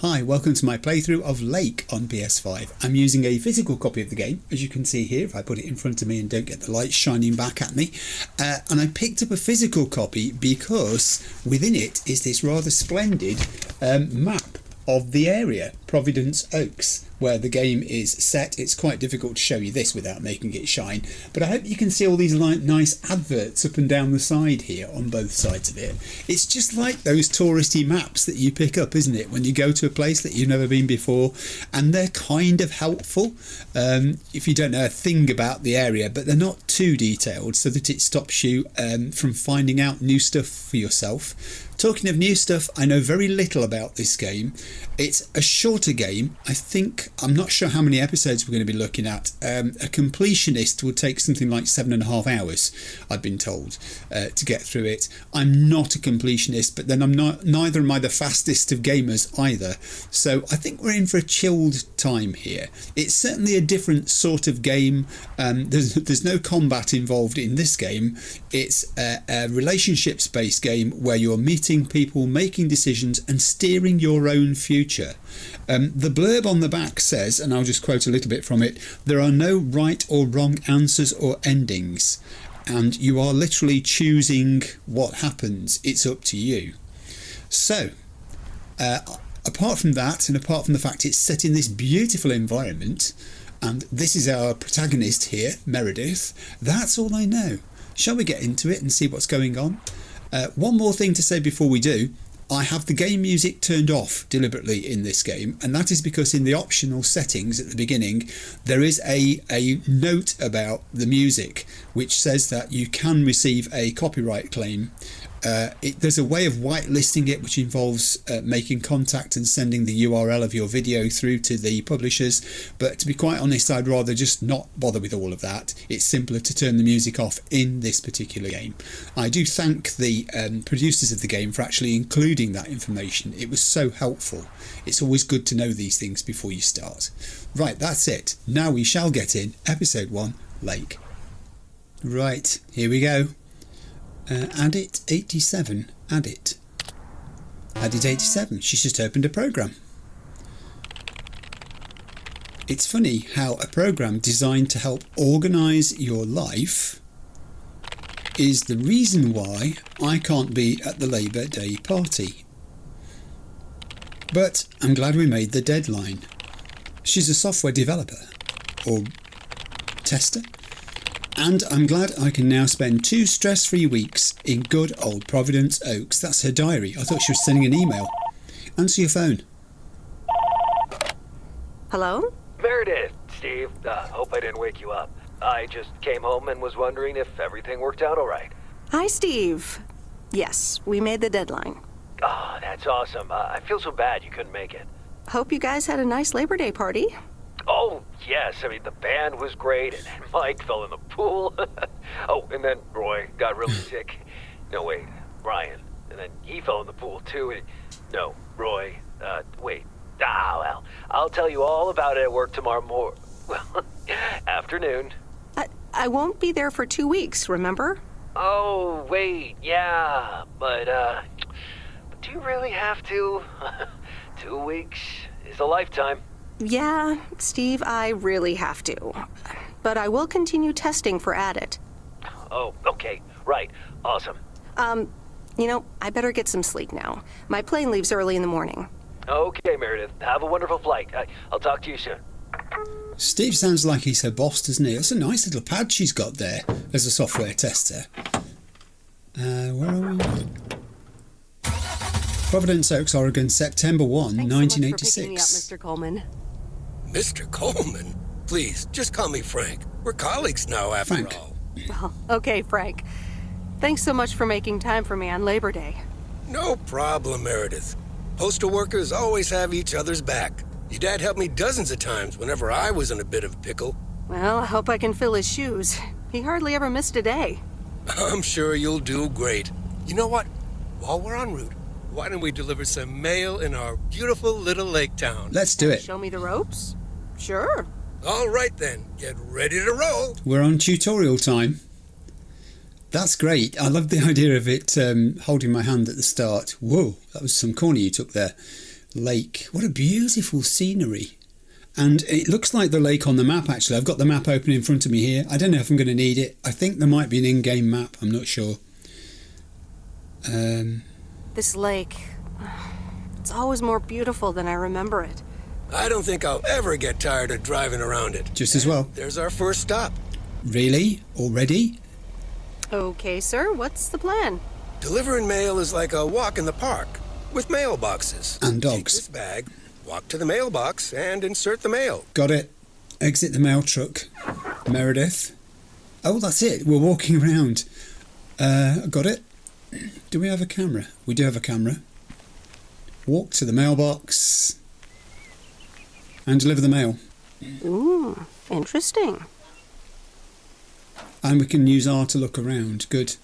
Hi, welcome to my playthrough of Lake on PS5. I'm using a physical copy of the game, as you can see here if I put it in front of me and don't get the light shining back at me. And I picked up a physical copy because within it is this rather splendid map of the area, Providence Oaks, where the game is set. It's quite difficult to show you this without making it shine, but I hope you can see all these nice adverts up and down the side here on both sides of it. It's just like those touristy maps that you pick up, isn't it, when you go to a place that you've never been before, and they're kind of helpful if you don't know a thing about the area, but they're not too detailed so that it stops you from finding out new stuff for yourself. Talking of new stuff, I know very little about this game. It's a shorter game. I'm not sure how many episodes we're going to be looking at. A completionist would take something like 7.5 hours, I've been told, to get through it. I'm not a completionist, but then neither am I the fastest of gamers either. So I think we're in for a chilled time here. It's certainly a different sort of game. There's no combat involved in this game. It's a relationships-based game where you're meeting people, making decisions and steering your own future. The blurb on the back says, and I'll just quote a little bit from it, there are no right or wrong answers or endings, and you are literally choosing what happens. It's up to you. So apart from that, and apart from the fact it's set in this beautiful environment, and this is our protagonist here, Meredith, that's all I know. Shall we get into it and see what's going on? One more thing to say before we do. I have the game music turned off deliberately in this game, and that is because in the optional settings at the beginning there is a note about the music which says that you can receive a copyright claim. There's a way of whitelisting it which involves making contact and sending the URL of your video through to the publishers, but to be quite honest, I'd rather just not bother with all of that. It's simpler to turn the music off in this particular game. I do thank the producers of the game for actually including that information. It was so helpful. It's always good to know these things before you start. Right, that's it. Now we shall get in episode 1, Lake. Right, here we go. Addit 87, Addit 87, she's just opened a program. It's funny how a program designed to help organise your life is the reason why I can't be at the Labour Day party. But I'm glad we made the deadline. She's a software developer, or tester. And I'm glad I can now spend 2 stress-free weeks in good old Providence Oaks. That's her diary. I thought she was sending an email. Answer your phone. Hello? Meredith, Steve. Hope I didn't wake you up. I just came home and was wondering if everything worked out all right. Hi, Steve. Yes, we made the deadline. Oh, that's awesome. I feel so bad you couldn't make it. Hope you guys had a nice Labor Day party. Oh, yes. I mean, the band was great, and Mike fell in the pool. Oh, and then Roy got really sick. No, wait, Brian. And then he fell in the pool, too. No, Roy. Wait. Well, I'll tell you all about it at work tomorrow afternoon. I won't be there for 2 weeks, remember? Oh, wait, yeah. But do you really have to? 2 weeks is a lifetime. Yeah, Steve, I really have to. But I will continue testing for Addit. Oh, okay. Right. Awesome. I better get some sleep now. My plane leaves early in the morning. Okay, Meredith. Have a wonderful flight. I'll talk to you soon. Steve sounds like he's her boss, doesn't he? That's a nice little pad she's got there as a software tester. Where are we? Providence Oaks, Oregon, September 1, Thanks 1986. so much for picking me up, Mr. Coleman. Mr. Coleman? Please, just call me Frank. We're colleagues now, after Frank. all. Well, okay, Frank. Thanks so much for making time for me on Labor Day. No problem, Meredith. Postal workers always have each other's back. Your dad helped me dozens of times whenever I was in a bit of a pickle. Well, I hope I can fill his shoes. He hardly ever missed a day. I'm sure you'll do great. You know what? While we're en route, why don't we deliver some mail in our beautiful little lake town? Let's do it. Show me the ropes? Sure. All right then, get ready to roll. We're on tutorial time. That's great. I love the idea of it holding my hand at the start. Whoa, that was some corner you took there. lake. What a beautiful scenery. And it looks like the lake on the map, actually. I've got the map open in front of me here. I don't know if I'm going to need it. I think there might be an in-game map. I'm not sure. This lake, it's always more beautiful than I remember it. I don't think I'll ever get tired of driving around it. Just as well. There's our first stop. Really? Already? Okay, sir, what's the plan? Delivering mail is like a walk in the park, with mailboxes. And Take dogs. this bag, walk to the mailbox, and insert the mail. Got it. Exit the mail truck. Meredith. Oh, that's it. We're walking around. Got it. Do we have a camera? We do have a camera. Walk to the mailbox. And deliver the mail. Ooh, interesting. And we can use R to look around. Good.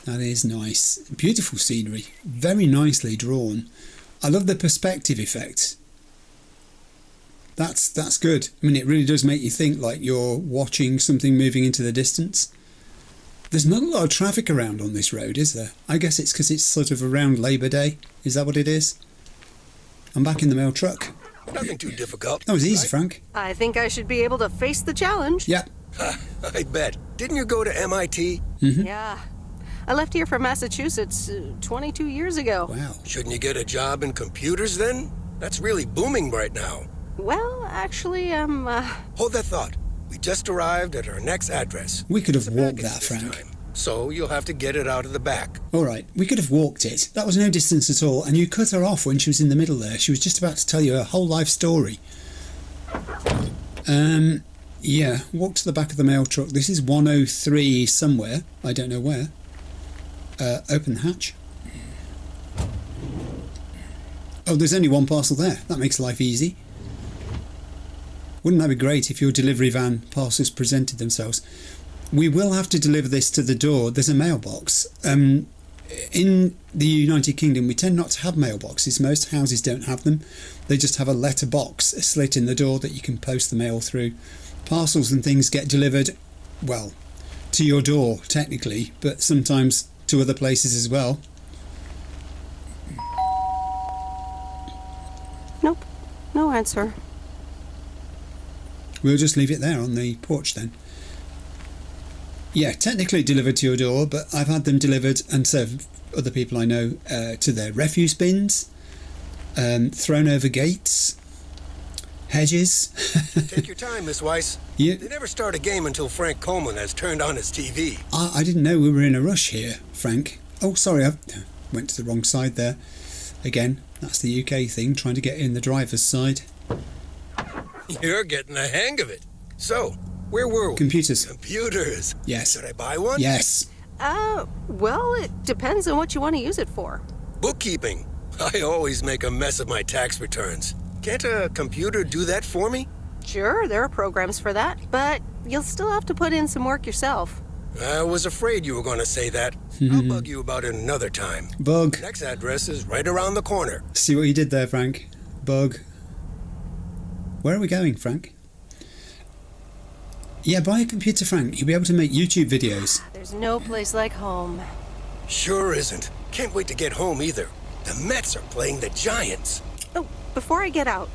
That is nice. Beautiful scenery. Very nicely drawn. I love the perspective effect. That's good. I mean, it really does make you think like you're watching something moving into the distance. There's not a lot of traffic around on this road, is there? I guess it's because it's sort of around Labour Day. Is that what it is? I'm back in the mail truck. Nothing too difficult. That was easy, right? Frank. I think I should be able to face the challenge. Yeah. I bet. Didn't you go to MIT? Yeah. I left here from Massachusetts 22 years ago. Wow. Shouldn't you get a job in computers then? That's really booming right now. Well, actually, Hold that thought. We just arrived at our next address. We could have It's a walked package that, this Frank. time, so you'll have to get it out of the back. All right, we could have walked it. That was no distance at all. And you cut her off when she was in the middle there. She was just about to tell you her whole life story. Yeah, walk to the back of the mail truck. This is 103 somewhere. I don't know where. Open the hatch. Oh, there's only one parcel there. That makes life easy. Wouldn't that be great if your delivery van parcels presented themselves? We will have to deliver this to the door. There's a mailbox. In the United Kingdom, we tend not to have mailboxes. Most houses don't have them. They just have a letter box, a slit in the door that you can post the mail through. Parcels and things get delivered, well, to your door, technically, but sometimes to other places as well. nope, no answer. We'll just leave it there on the porch then. Yeah, technically delivered to your door, but I've had them delivered, and so have other people I know, to their refuse bins, thrown over gates, hedges. Take your time, Miss Weiss. Yeah. They never start a game until Frank Coleman has turned on his TV. I didn't know we were in a rush here, Frank. Oh, sorry, I went to the wrong side there. Again, that's the UK thing, trying to get in the driver's side. You're getting the hang of it. So, where were we? Computers. Computers. Yes. Should I buy one? Yes. Well, it depends on what you want to use it for. Bookkeeping. I always make a mess of my tax returns. Can't a computer do that for me? Sure, there are programs for that, but you'll still have to put in some work yourself. I was afraid you were going to say that. I'll bug you about it another time. Bug. Next address is right around the corner. See what you did there, Frank? Bug. Where are we going, Frank? Yeah, buy a computer, Frank. You'll be able to make YouTube videos. There's no place like home. Sure isn't. Can't wait to get home either. The Mets are playing the Giants. Oh, before I get out,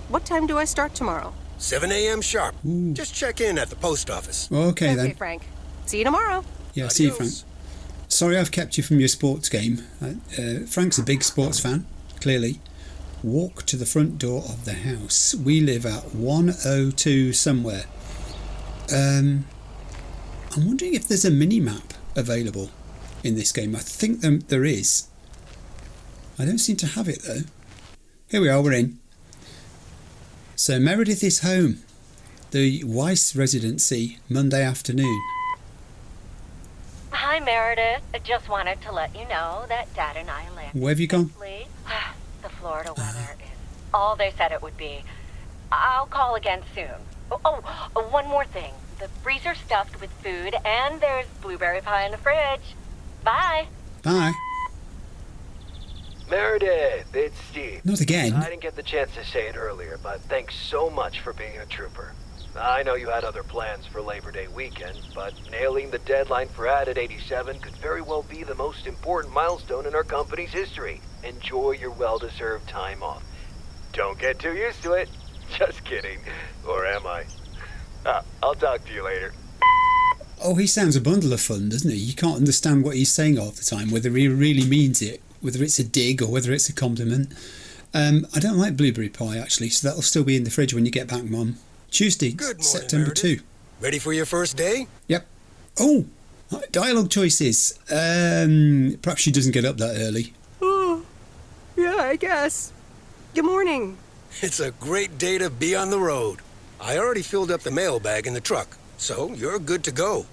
what time do I start tomorrow? 7 a.m. sharp. Just check in at the post office. Okay, Okay, then. Frank. See you tomorrow. Yeah, see you, Frank. Adios. Sorry I've kept you from your sports game. Frank's a big sports fan, clearly. Walk to the front door of the house. We live at 102 somewhere. I'm wondering if there's a mini-map available in this game. I think there is. I don't seem to have it, though. Here we are, we're in. So Meredith is home. The Weiss residency, Monday afternoon. Hi, Meredith. I just wanted to let you know that Dad and I landed Where have you gone? safely. The Florida weather is all they said it would be. I'll call again soon. One more thing. The freezer's stuffed with food, and there's blueberry pie in the fridge. Bye. Bye. Meredith, it's Steve. Not again. I didn't get the chance to say it earlier, but thanks so much for being a trooper. I know you had other plans for Labor Day weekend, but nailing the deadline for Added 87 could very well be the most important milestone in our company's history. Enjoy your well-deserved time off. Don't get too used to it. Just kidding. Or am I? I'll talk to you later. Oh, he sounds a bundle of fun, doesn't he? You can't understand what he's saying half the time, whether he really means it, whether it's a dig or whether it's a compliment. I don't like blueberry pie, actually, so that'll still be in the fridge when you get back, Mum. Tuesday, Good morning, September Meredith. 2. Ready for your first day? Yep. Oh, dialogue choices. Perhaps she doesn't get up that early. Oh, yeah, I guess. Good morning. It's a great day to be on the road. I already filled up the mailbag in the truck, so you're good to go.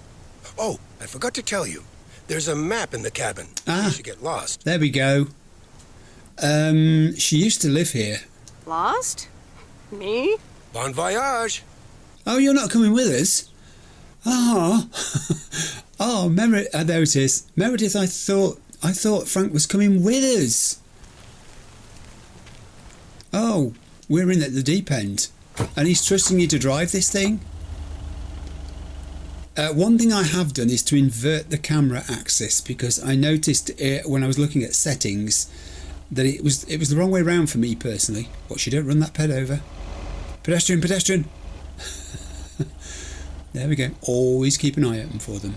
Oh, I forgot to tell you. There's a map in the cabin. You should get lost. There we go. She used to live here. Lost? Me? Bon voyage. Oh, you're not coming with us? Ah. Oh, Meredith. There it is. Meredith, I thought Frank was coming with us. Oh, we're in at the deep end. And he's trusting you to drive this thing? One thing I have done is to invert the camera axis, because I noticed when I was looking at settings that it was the wrong way round for me personally. Watch you don't run that ped over. Pedestrian. There we go. Always keep an eye open for them.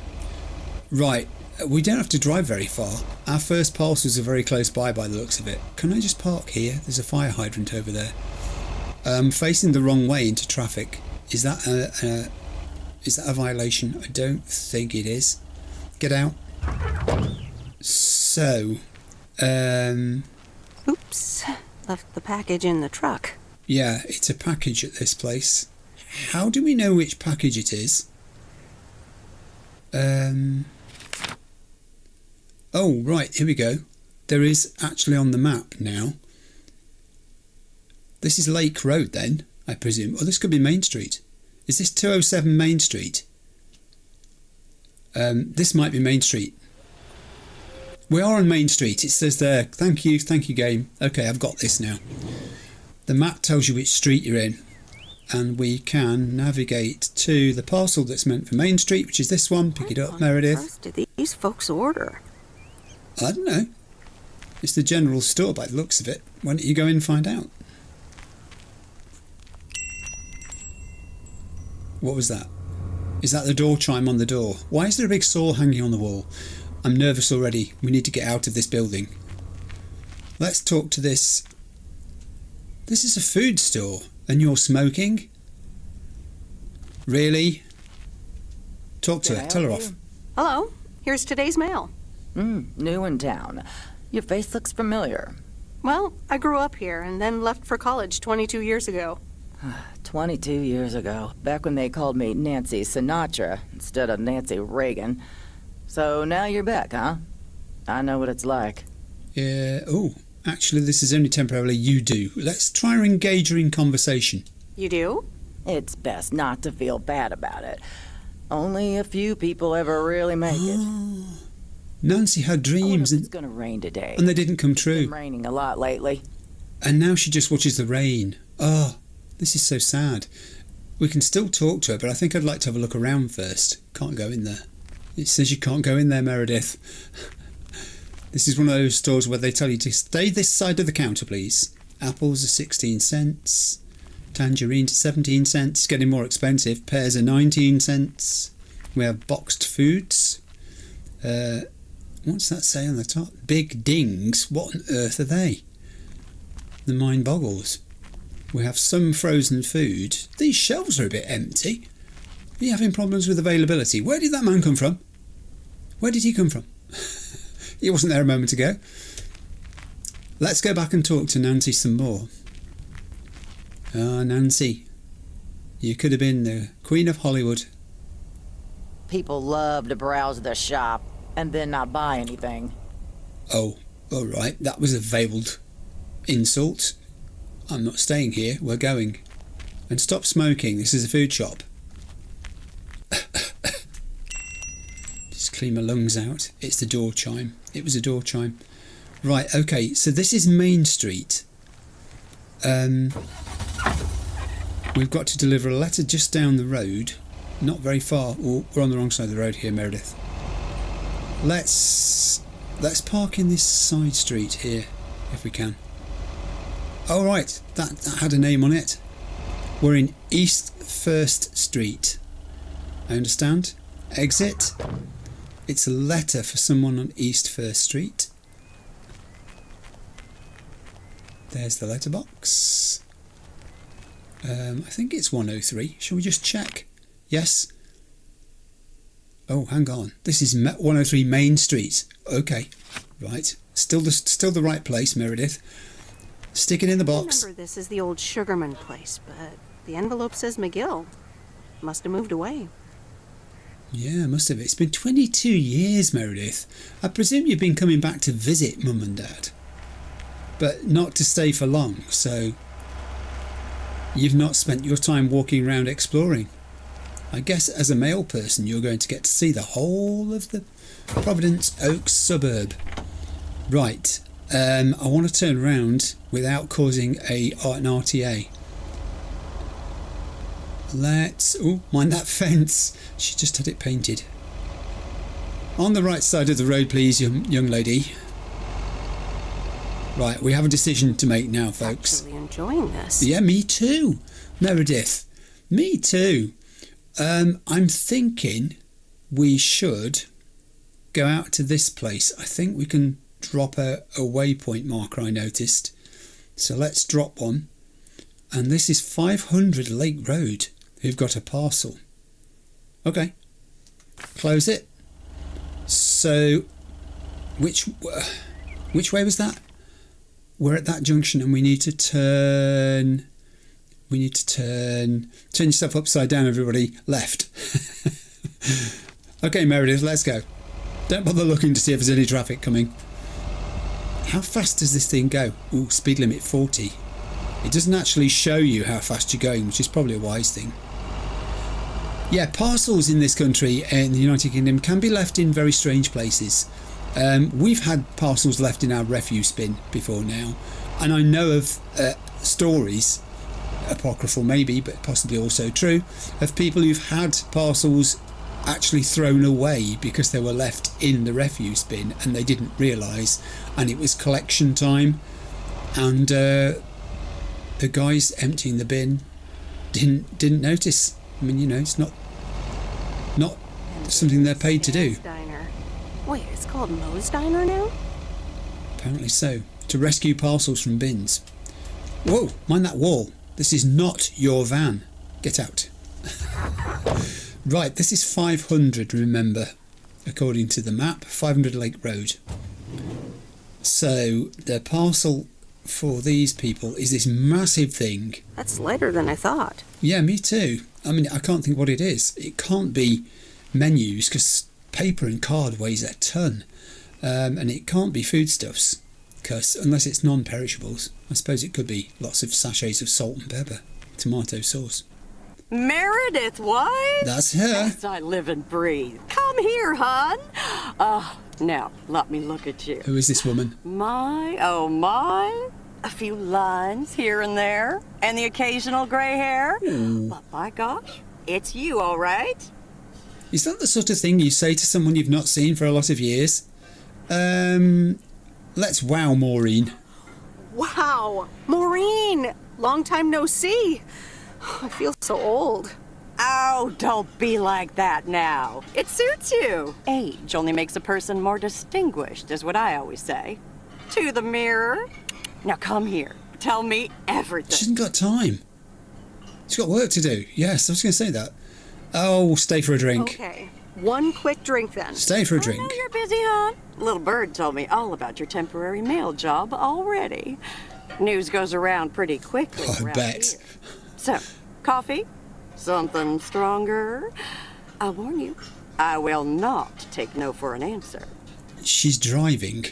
Right, we don't have to drive very far. Our first parcels are very close by the looks of it. Can I just park here? There's a fire hydrant over there. Facing the wrong way into traffic. Is that a violation? I don't think it is. Get out. So, Oops. Left the package in the truck. yeah, it's a package at this place. How do we know which package it is? Oh, right, here we go. There is actually on the map now. This is Lake Road then, I presume. Oh, this could be Main Street. Is this 207 Main Street? This might be Main Street. We are on Main Street. It says there, thank you game. Okay, I've got this now. The map tells you which street you're in. And we can navigate to the parcel that's meant for Main Street, which is this one. Pick it up, Meredith. What did these folks order? I don't know. It's the general store by the looks of it. Why don't you go in and find out? What was that? Is that the door chime on the door? Why is there a big saw hanging on the wall? I'm nervous already. We need to get out of this building. Let's talk to this. This is a food store, and you're smoking? Really? Talk to her. Tell her off. Hello. Here's today's mail. New in town. Your face looks familiar. Well, I grew up here and then left for college 22 years ago. 22 years ago, back when they called me Nancy Sinatra instead of Nancy Reagan. So now you're back, huh? I know what it's like. Yeah. Oh, actually, this is only temporarily. You do. Let's try and engage her in conversation. You do? It's best not to feel bad about it. Only a few people ever really make it. Nancy had dreams, It's gonna rain today. and they didn't come It's true. been raining a lot lately. And now she just watches the rain. Oh, this is so sad. We can still talk to her, but I think I'd like to have a look around first. Can't go in there. It says you can't go in there, Meredith. This is one of those stores where they tell you to stay this side of the counter, please. Apples are 16 cents. Tangerines are 17 cents. It's getting more expensive. Pears are 19 cents. We have boxed foods. What's that say on the top? Big dings. What on earth are they? The mind boggles. We have some frozen food. These shelves are a bit empty. Are you having problems with availability? Where did that man come from? Where did he come from? He wasn't there a moment ago. Let's go back and talk to Nancy some more. Ah, Nancy. You could have been the Queen of Hollywood. People love to browse the shop and then not buy anything. Oh, all right. That was a veiled insult. I'm not staying here. We're going. And stop smoking. This is a food shop. Just clean my lungs out. It's the door chime. It was a door chime. Right, okay. So this is Main Street. we've got to deliver a letter just down the road, not very far. Oh, we're on the wrong side of the road here, Meredith. Let's park in this side street here, if we can. Oh, right, that had a name on it. We're in East First Street. I understand. Exit. It's a letter for someone on East First Street. There's the letterbox. I think it's 103. Shall we just check? Yes. Oh, hang on. This is 103 Main Street. Okay, right. Still the right place, Meredith. Stick it in the box. I remember this is the old Sugarman place, but the envelope says McGill. Must have moved away. Yeah, must have. It's been 22 years, Meredith. I presume you've been coming back to visit Mum and Dad, but not to stay for long, so you've not spent your time walking around exploring. I guess as a male person you're going to get to see the whole of the Providence Oaks suburb. Right, I want to turn around without causing an RTA. Mind that fence. She just had it painted. On the right side of the road, please, young lady. Right, we have a decision to make now, folks. Actually enjoying this. Yeah, me too, Meredith. Me too. I'm thinking we should go out to this place. I think we can drop a waypoint marker I noticed. So let's drop one. And this is 500 Lake Road. Who've got a parcel. Okay. Close it. So, which way was that? We're at that junction and we need to turn. Turn yourself upside down, everybody. Left. Okay, Meredith, let's go. Don't bother looking to see if there's any traffic coming. How fast does this thing go? Ooh, speed limit 40. It doesn't actually show you how fast you're going, which is probably a wise thing. Yeah, parcels in this country, in the United Kingdom, can be left in very strange places. We've had parcels left in our refuse bin before now, and I know of stories, apocryphal maybe, but possibly also true, of people who've had parcels actually thrown away because they were left in the refuse bin and they didn't realise, and it was collection time, and the guys emptying the bin didn't notice. I mean, you know, it's not something they're paid to do. Diner. Wait, it's called Moe's Diner now? Apparently so. To rescue parcels from bins. Whoa, mind that wall. This is not your van. Get out. Right, this is 500, remember, according to the map. 500 Lake Road. So the parcel for these people is this massive thing. That's lighter than I thought. Yeah, me too. I mean, I can't think what it is. It can't be menus because paper and card weighs a ton. And it can't be foodstuffs because unless it's non-perishables, I suppose it could be lots of sachets of salt and pepper, tomato sauce. Meredith Weiss? That's her. Yes, I live and breathe. Come here, hon. Now, let me look at you. Who is this woman? My, oh my. A few lines here and there, and the occasional grey hair. But by gosh, it's you, all right? Is that the sort of thing you say to someone you've not seen for a lot of years? Let's wow Maureen. Wow, Maureen! Long time no see. I feel so old. Oh, don't be like that now. It suits you. Age only makes a person more distinguished, is what I always say. To the mirror. Now come here. Tell me everything. She hasn't got time. She's got work to do. Yes, I was going to say that. Oh, stay for a drink. Okay, one quick drink then. Stay for a drink. I know you're busy, hon. Little Bird told me all about your temporary mail job already. News goes around pretty quickly. I bet. Here. So, coffee? Something stronger? I warn you, I will not take no for an answer. She's driving.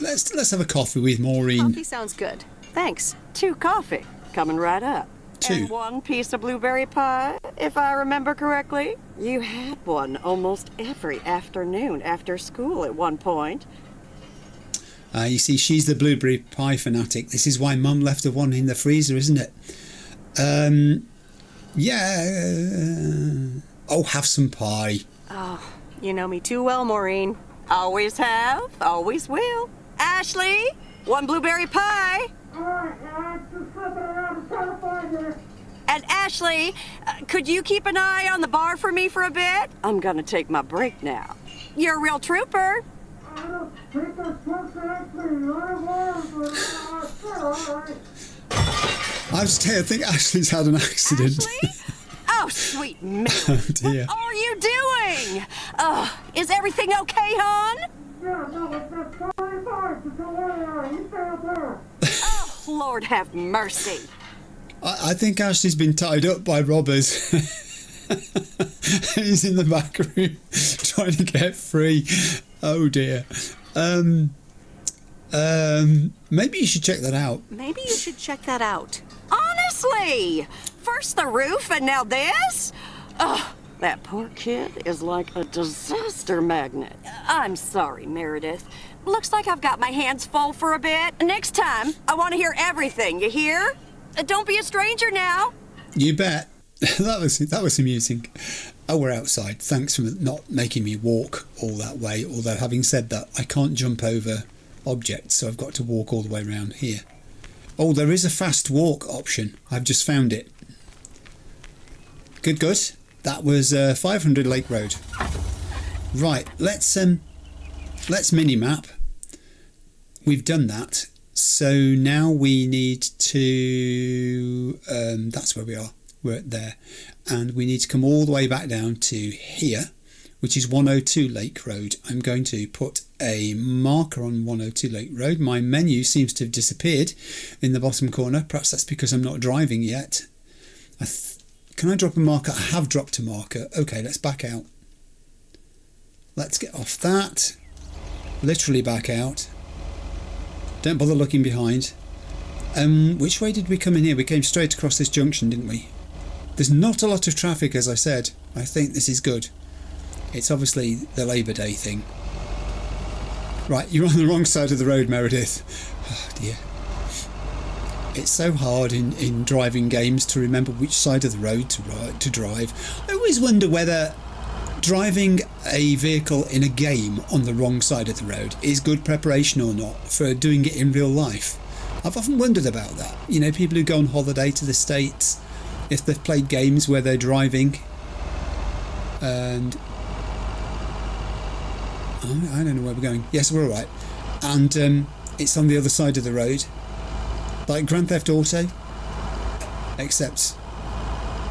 Let's have a coffee with Maureen. Coffee sounds good. Thanks. 2 coffee, coming right up. 2. And 1 piece of blueberry pie, if I remember correctly. You had one almost every afternoon after school at one point. You see, she's the blueberry pie fanatic. This is why Mum left her one in the freezer, isn't it? Yeah. Oh, have some pie. Oh, you know me too well, Maureen. Always have, always will. Ashley, one blueberry pie. And Ashley, could you keep an eye on the bar for me for a bit? I'm gonna take my break now. You're a real trooper. I think Ashley's had an accident. Ashley? Oh, sweet Mary. Oh, dear. What are you doing? Is everything okay, hon? Oh, Lord have mercy. I think Ashley's been tied up by robbers. He's in the back room trying to get free. Oh dear. Maybe you should check that out. Maybe you should check that out. Honestly, first the roof and now this? Oh, that poor kid is like a disaster magnet. I'm sorry, Meredith. Looks like I've got my hands full for a bit. Next time, I want to hear everything, you hear? Don't be a stranger now. You bet. That was amusing. Oh, we're outside. Thanks for not making me walk all that way. Although, having said that, I can't jump over objects, so I've got to walk all the way around here. Oh, there is a fast walk option. I've just found it. Good. That was 500 Lake Road. Right, let's mini-map. We've done that. So now we need to... that's where we are. We're there. And we need to come all the way back down to here, which is 102 Lake Road. I'm going to put a marker on 102 Lake Road. My menu seems to have disappeared in the bottom corner. Perhaps that's because I'm not driving yet. Can I drop a marker? I have dropped a marker. Okay, let's back out. Let's get off that. Literally back out. Don't bother looking behind. Which way did we come in here? We came straight across this junction, didn't we? There's not a lot of traffic, as I said. I think this is good. It's obviously the Labour Day thing. Right, you're on the wrong side of the road, Meredith. Oh dear. It's so hard in driving games to remember which side of the road to drive. I always wonder whether driving a vehicle in a game on the wrong side of the road is good preparation or not for doing it in real life. I've often wondered about that. You know, people who go on holiday to the States, if they've played games where they're driving and... I don't know where we're going. Yes, we're alright. And it's on the other side of the road. Like Grand Theft Auto. Except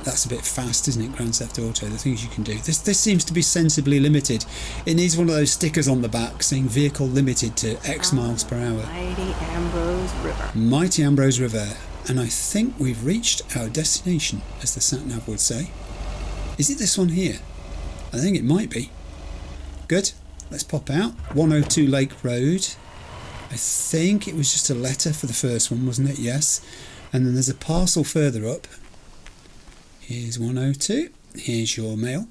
that's a bit fast, isn't it, Grand Theft Auto? The things you can do. This seems to be sensibly limited. It needs one of those stickers on the back saying vehicle limited to X miles per hour. Mighty Ambrose River. Mighty Ambrose River. And I think we've reached our destination, as the sat-nav would say. Is it this one here? I think it might be. Good. Let's pop out. 102 Lake Road. I think it was just a letter for the first one, wasn't it? Yes. And then there's a parcel further up. Here's 102. Here's your mail.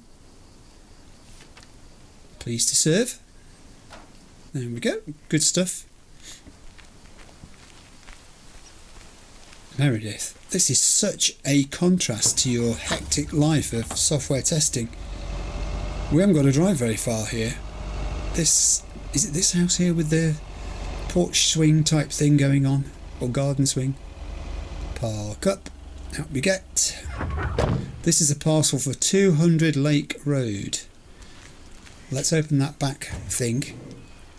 Pleased to serve. There we go. Good stuff. Meredith, this is such a contrast to your hectic life of software testing. We haven't got to drive very far here. Is it this house here with the porch swing type thing going on? Or garden swing? Park up. Out we get. This is a parcel for 200 Lake Road. Let's open that back thing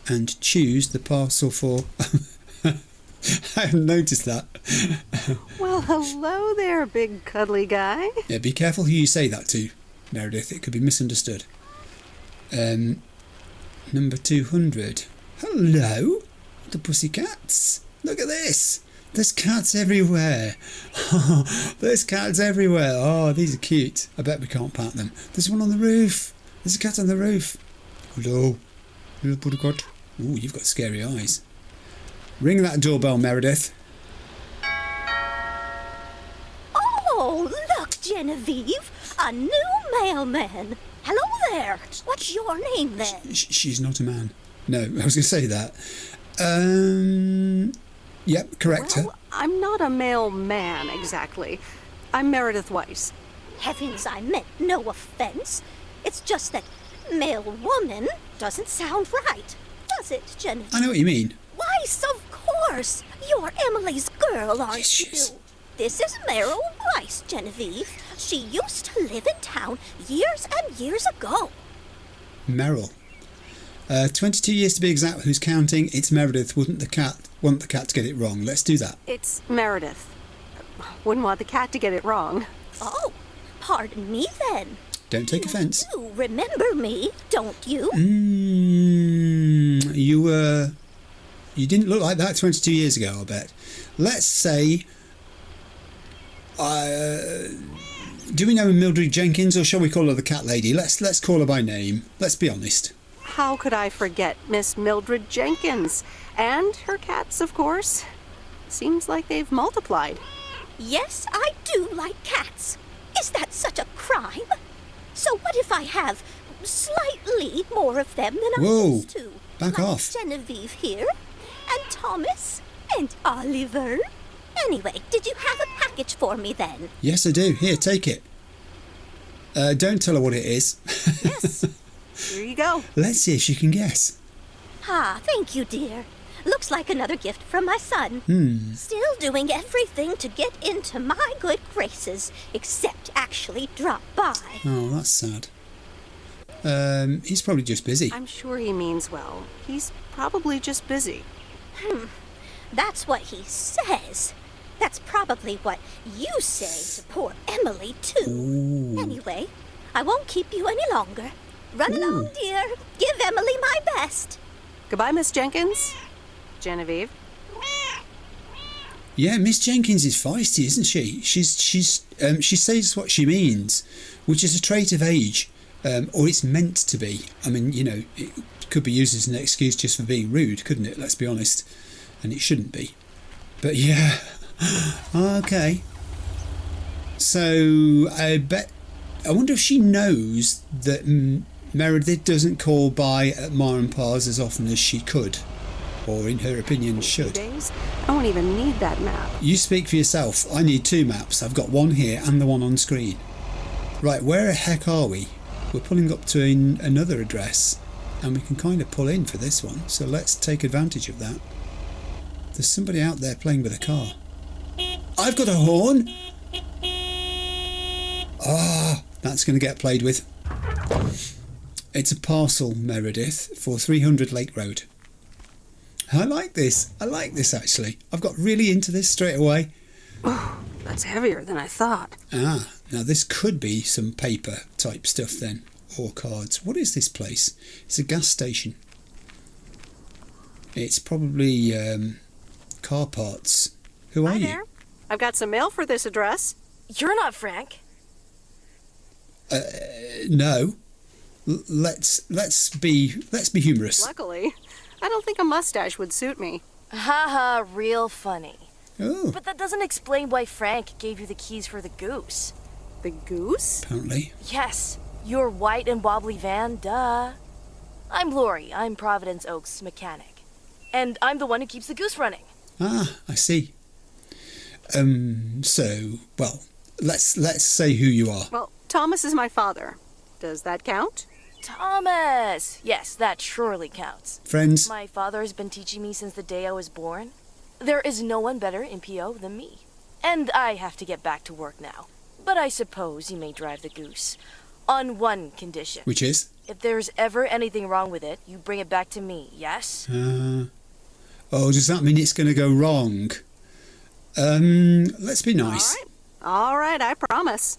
and choose the parcel for... I haven't noticed that. Well, hello there, big cuddly guy. Yeah, be careful who you say that to, Meredith. It could be misunderstood. Number 200. Hello, the pussycats. Look at this. There's cats everywhere. There's cats everywhere. Oh, these are cute. I bet we can't pat them. There's one on the roof. There's a cat on the roof. Hello, little pussycat. Ooh, you've got scary eyes. Ring that doorbell, Meredith. Oh, look, Genevieve. A new mailman. Hello there. What's your name then? She's not a man. No, I was going to say that. Yep, correct. Well, I'm not a male man, exactly. I'm Meredith Weiss. Heavens, I meant no offense. It's just that male woman doesn't sound right, does it, Genevieve? I know what you mean. Weiss, of course. You're Emily's girl, aren't Yes, she you? is. This is Meryl Weiss, Genevieve. She used to live in town years and years ago. Meryl. 22 years to be exact. Who's counting? It's Meredith. Want the cat to get it wrong. Let's do that. It's Meredith. Wouldn't want the cat to get it wrong. Oh, pardon me then. Don't take offence. You remember me, don't you? You didn't look like that 22 years ago, I'll bet. Let's say... do we know Mildred Jenkins, or shall we call her the cat lady? Let's call her by name. Let's be honest. How could I forget Miss Mildred Jenkins? And her cats, of course. Seems like they've multiplied. Yes, I do like cats. Is that such a crime? So what if I have slightly more of them than I Whoa, used to? back like off. Genevieve here, and Thomas, and Oliver. Anyway, did you have a package for me then? Yes, I do. Here, take it. Don't tell her what it is. Yes. Here you go. Let's see if she can guess. Ah, thank you, dear. Looks like another gift from my son. Still doing everything to get into my good graces, except actually drop by. Oh, that's sad. He's probably just busy. I'm sure he means well. He's probably just busy. That's what he says. That's probably what you say to poor Emily, too. Ooh. Anyway, I won't keep you any longer. Run along, dear. Give Emily my best. Goodbye, Miss Jenkins. Genevieve. Yeah, Miss Jenkins is feisty, isn't she? She says what she means, which is a trait of age, or it's meant to be. I mean, you know, it could be used as an excuse just for being rude, couldn't it? Let's be honest. And it shouldn't be. But yeah, okay. So I wonder if she knows that Meredith doesn't call by at Ma and Pa's as often as she could, or in her opinion should. Days? I won't even need that map. You speak for yourself. I need two maps. I've got one here and the one on screen. Right, where the heck are we? We're pulling up to another address, and we can kind of pull in for this one, so let's take advantage of that. There's somebody out there playing with a car. I've got a horn! Ah, that's going to get played with. It's a parcel, Meredith, for 300 Lake Road. I like this. I like this, actually. I've got really into this straight away. Oh, that's heavier than I thought. Ah, now this could be some paper type stuff then, or cards. What is this place? It's a gas station. It's probably car parts. Who are Hi you? there. I've got some mail for this address. You're not Frank. No. Let's be humorous. Luckily, I don't think a mustache would suit me. Haha, real funny. Oh, But that doesn't explain why Frank gave you the keys for the goose. The goose? apparently. Yes, your white and wobbly van, duh. I'm Lori, I'm Providence Oaks mechanic. And I'm the one who keeps the goose running. Ah, I see. So, well, let's say who you are. Well, Thomas is my father. Does that count? Thomas! Yes, that surely counts. Friends? My father has been teaching me since the day I was born. There is no one better in PO than me. And I have to get back to work now. But I suppose you may drive the goose. On one condition. Which is? If there's ever anything wrong with it, you bring it back to me, yes? Oh, does that mean it's going to go wrong? Let's be nice. All right, I promise.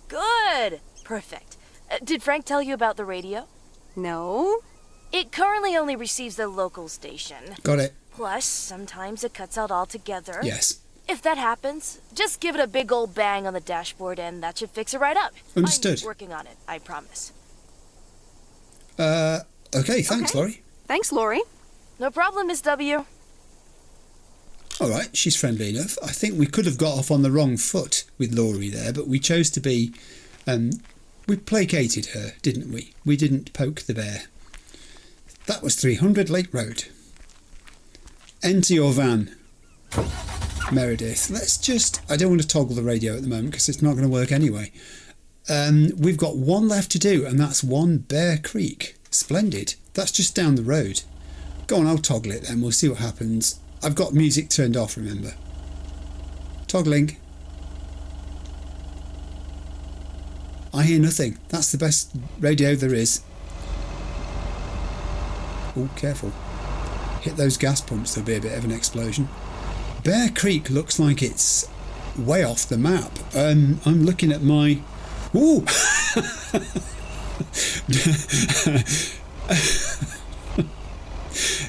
Good! Perfect. Did Frank tell you about the radio? No? It currently only receives the local station. Got it. Plus, sometimes it cuts out altogether. Yes. If that happens, just give it a big old bang on the dashboard and that should fix it right up. Understood. I'm working on it, I promise. Okay, thanks, Okay. Laurie. Thanks, Lori. No problem, Miss W. All right, she's friendly enough. I think we could have got off on the wrong foot with Laurie there, but we chose to be... we placated her, didn't we? We didn't poke the bear. That was 300 Lake Road. Enter your van. Meredith, I don't want to toggle the radio at the moment because it's not going to work anyway. We've got one left to do, and that's one Bear Creek. Splendid. That's just down the road. Go on, I'll toggle it then. We'll see what happens. I've got music turned off, remember. Toggling. I hear nothing. That's the best radio there is. Oh, careful. Hit those gas pumps, there'll be a bit of an explosion. Bear Creek looks like it's way off the map. I'm looking at my... Ooh!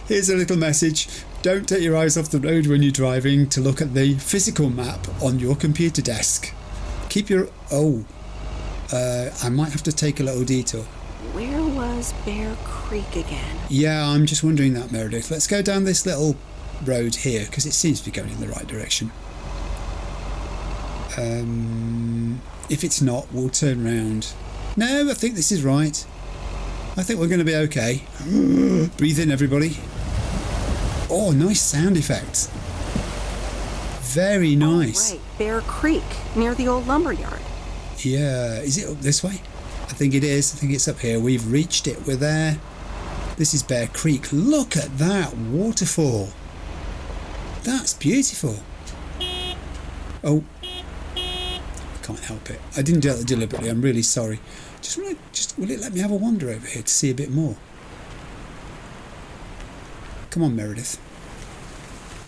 Here's a little message. Don't take your eyes off the road when you're driving to look at the physical map on your computer desk. Keep your... I might have to take a little detour. Where was Bear Creek again? Yeah, I'm just wondering that, Meredith. Let's go down this little road here because it seems to be going in the right direction. If it's not, we'll turn round. No, I think this is right. I think we're going to be okay. Breathe in, everybody. Oh, nice sound effects. Very nice. Oh, right, Bear Creek, near the old lumberyard. Yeah, is it up this way? I think it is. I think it's up here. We've reached it. We're there. This is Bear Creek. Look at that waterfall. That's beautiful. Oh, I can't help it. I didn't do that deliberately. I'm really sorry. Will it let me have a wander over here to see a bit more? Come on, Meredith.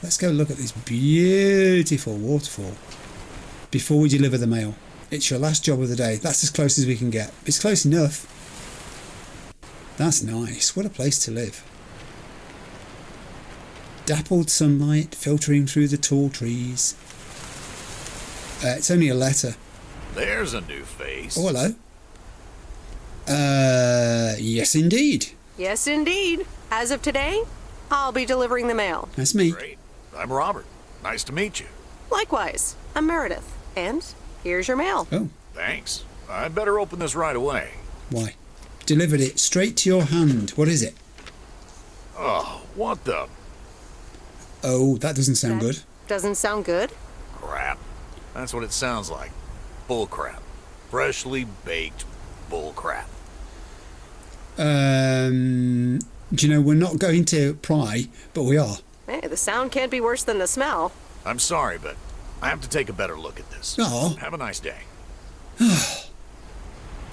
Let's go look at this beautiful waterfall before we deliver the mail. It's your last job of the day. That's as close as we can get. It's close enough. That's nice. What a place to live. Dappled sunlight filtering through the tall trees. It's only a letter. There's a new face. Oh, hello. Yes, indeed. Yes, indeed. As of today, I'll be delivering the mail. That's me. Great. I'm Robert. Nice to meet you. Likewise, I'm Meredith. And here's your mail. Oh. Thanks. I'd better open this right away. Why? Delivered it straight to your hand. What is it? Oh, what the... Oh, that doesn't sound good. Doesn't sound good? Crap. That's what it sounds like. Bull crap. Freshly baked bull crap. Do you know, we're not going to pry, but we are. Hey, the sound can't be worse than the smell. I'm sorry, but I have to take a better look at this. Oh. Have a nice day.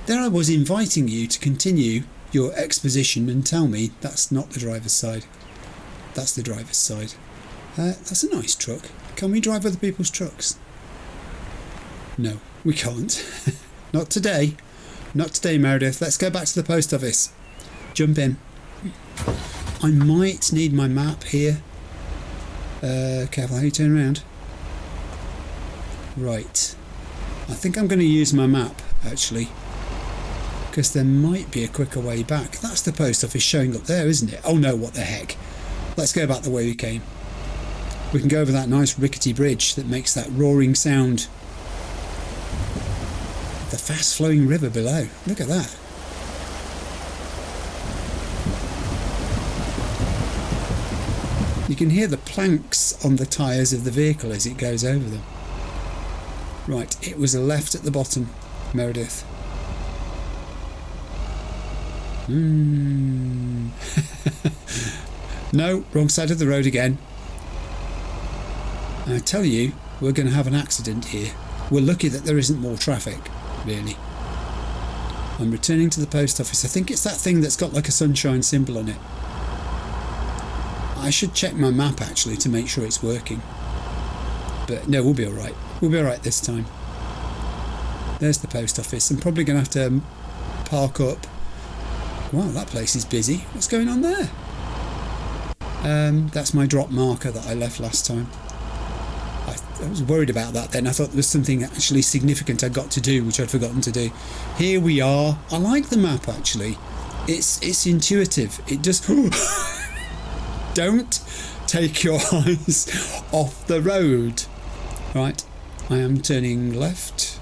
There I was inviting you to continue your exposition and tell me that's not the driver's side. That's the driver's side. That's a nice truck. Can we drive other people's trucks? No, we can't. Not today. Not today, Meredith. Let's go back to the post office. Jump in. I might need my map here. Careful how you turn around. Right. I think I'm going to use my map, actually. Because there might be a quicker way back. That's the post office showing up there, isn't it? Oh no, what the heck. Let's go back the way we came. We can go over that nice rickety bridge that makes that roaring sound. The fast flowing river below. Look at that. You can hear the planks on the tyres of the vehicle as it goes over them. Right, it was a left at the bottom, Meredith. No, wrong side of the road again. I tell you, we're going to have an accident here. We're lucky that there isn't more traffic, really. I'm returning to the post office. I think it's that thing that's got like a sunshine symbol on it. I should check my map, actually, to make sure it's working. But no, we'll be alright. We'll be alright this time. There's the post office. I'm probably going to have to park up. Wow, that place is busy. What's going on there? That's my drop marker that I left last time. I was worried about that then. I thought there was something actually significant I got to do, which I'd forgotten to do. Here we are. I like the map, actually. It's intuitive. It just... Don't take your eyes off the road. Right, I am turning left.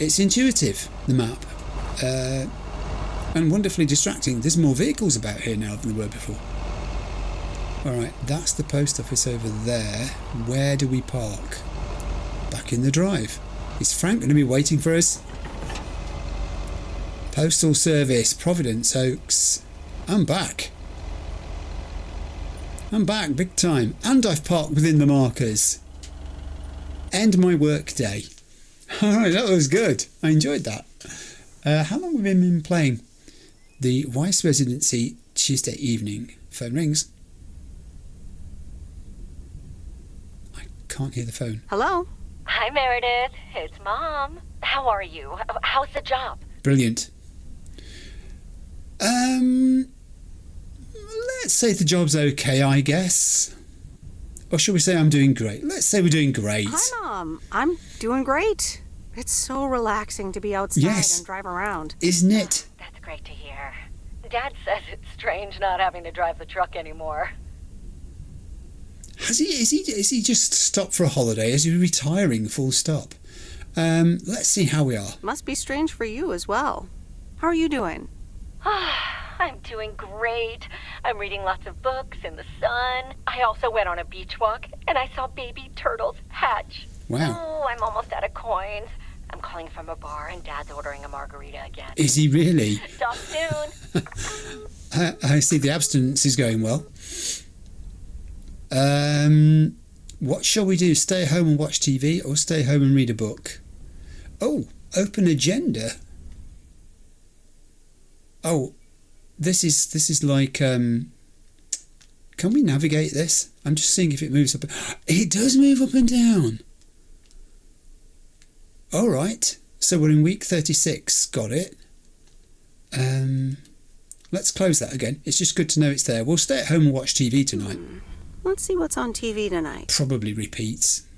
It's intuitive, the map. And wonderfully distracting. There's more vehicles about here now than there were before. Alright, that's the post office over there. Where do we park? Back in the drive. Is Frank going to be waiting for us? Postal Service, Providence Oaks. I'm back. I'm back big time. And I've parked within the markers. End my work day. Alright, that was good. I enjoyed that. How long have we been playing? The Weiss Residency, Tuesday evening. Phone rings. I can't hear the phone. Hello? Hi, Meredith. It's Mom. How are you? How's the job? Brilliant. Let's say the job's okay, I guess. Or shall we say I'm doing great? Let's say we're doing great. Hi, Mom. I'm doing great. It's so relaxing to be outside and drive around. Isn't it? That's great to hear. Dad says it's strange not having to drive the truck anymore. Is he just stopped for a holiday? Is he retiring full stop? Let's see how we are. Must be strange for you as well. How are you doing? I'm doing great. I'm reading lots of books in the sun. I also went on a beach walk and I saw baby turtles hatch. Wow. Oh, I'm almost out of coins. I'm calling from a bar and Dad's ordering a margarita again. Is he really? Stop soon. I see the abstinence is going well. What shall we do? Stay at home and watch TV or stay home and read a book? Oh, open agenda. Oh, this is like, can we navigate this? I'm just seeing if it moves up. It does move up and down. All right. So we're in week 36. Got it. Let's close that again. It's just good to know it's there. We'll stay at home and watch TV tonight. Let's see what's on TV tonight. Probably repeats.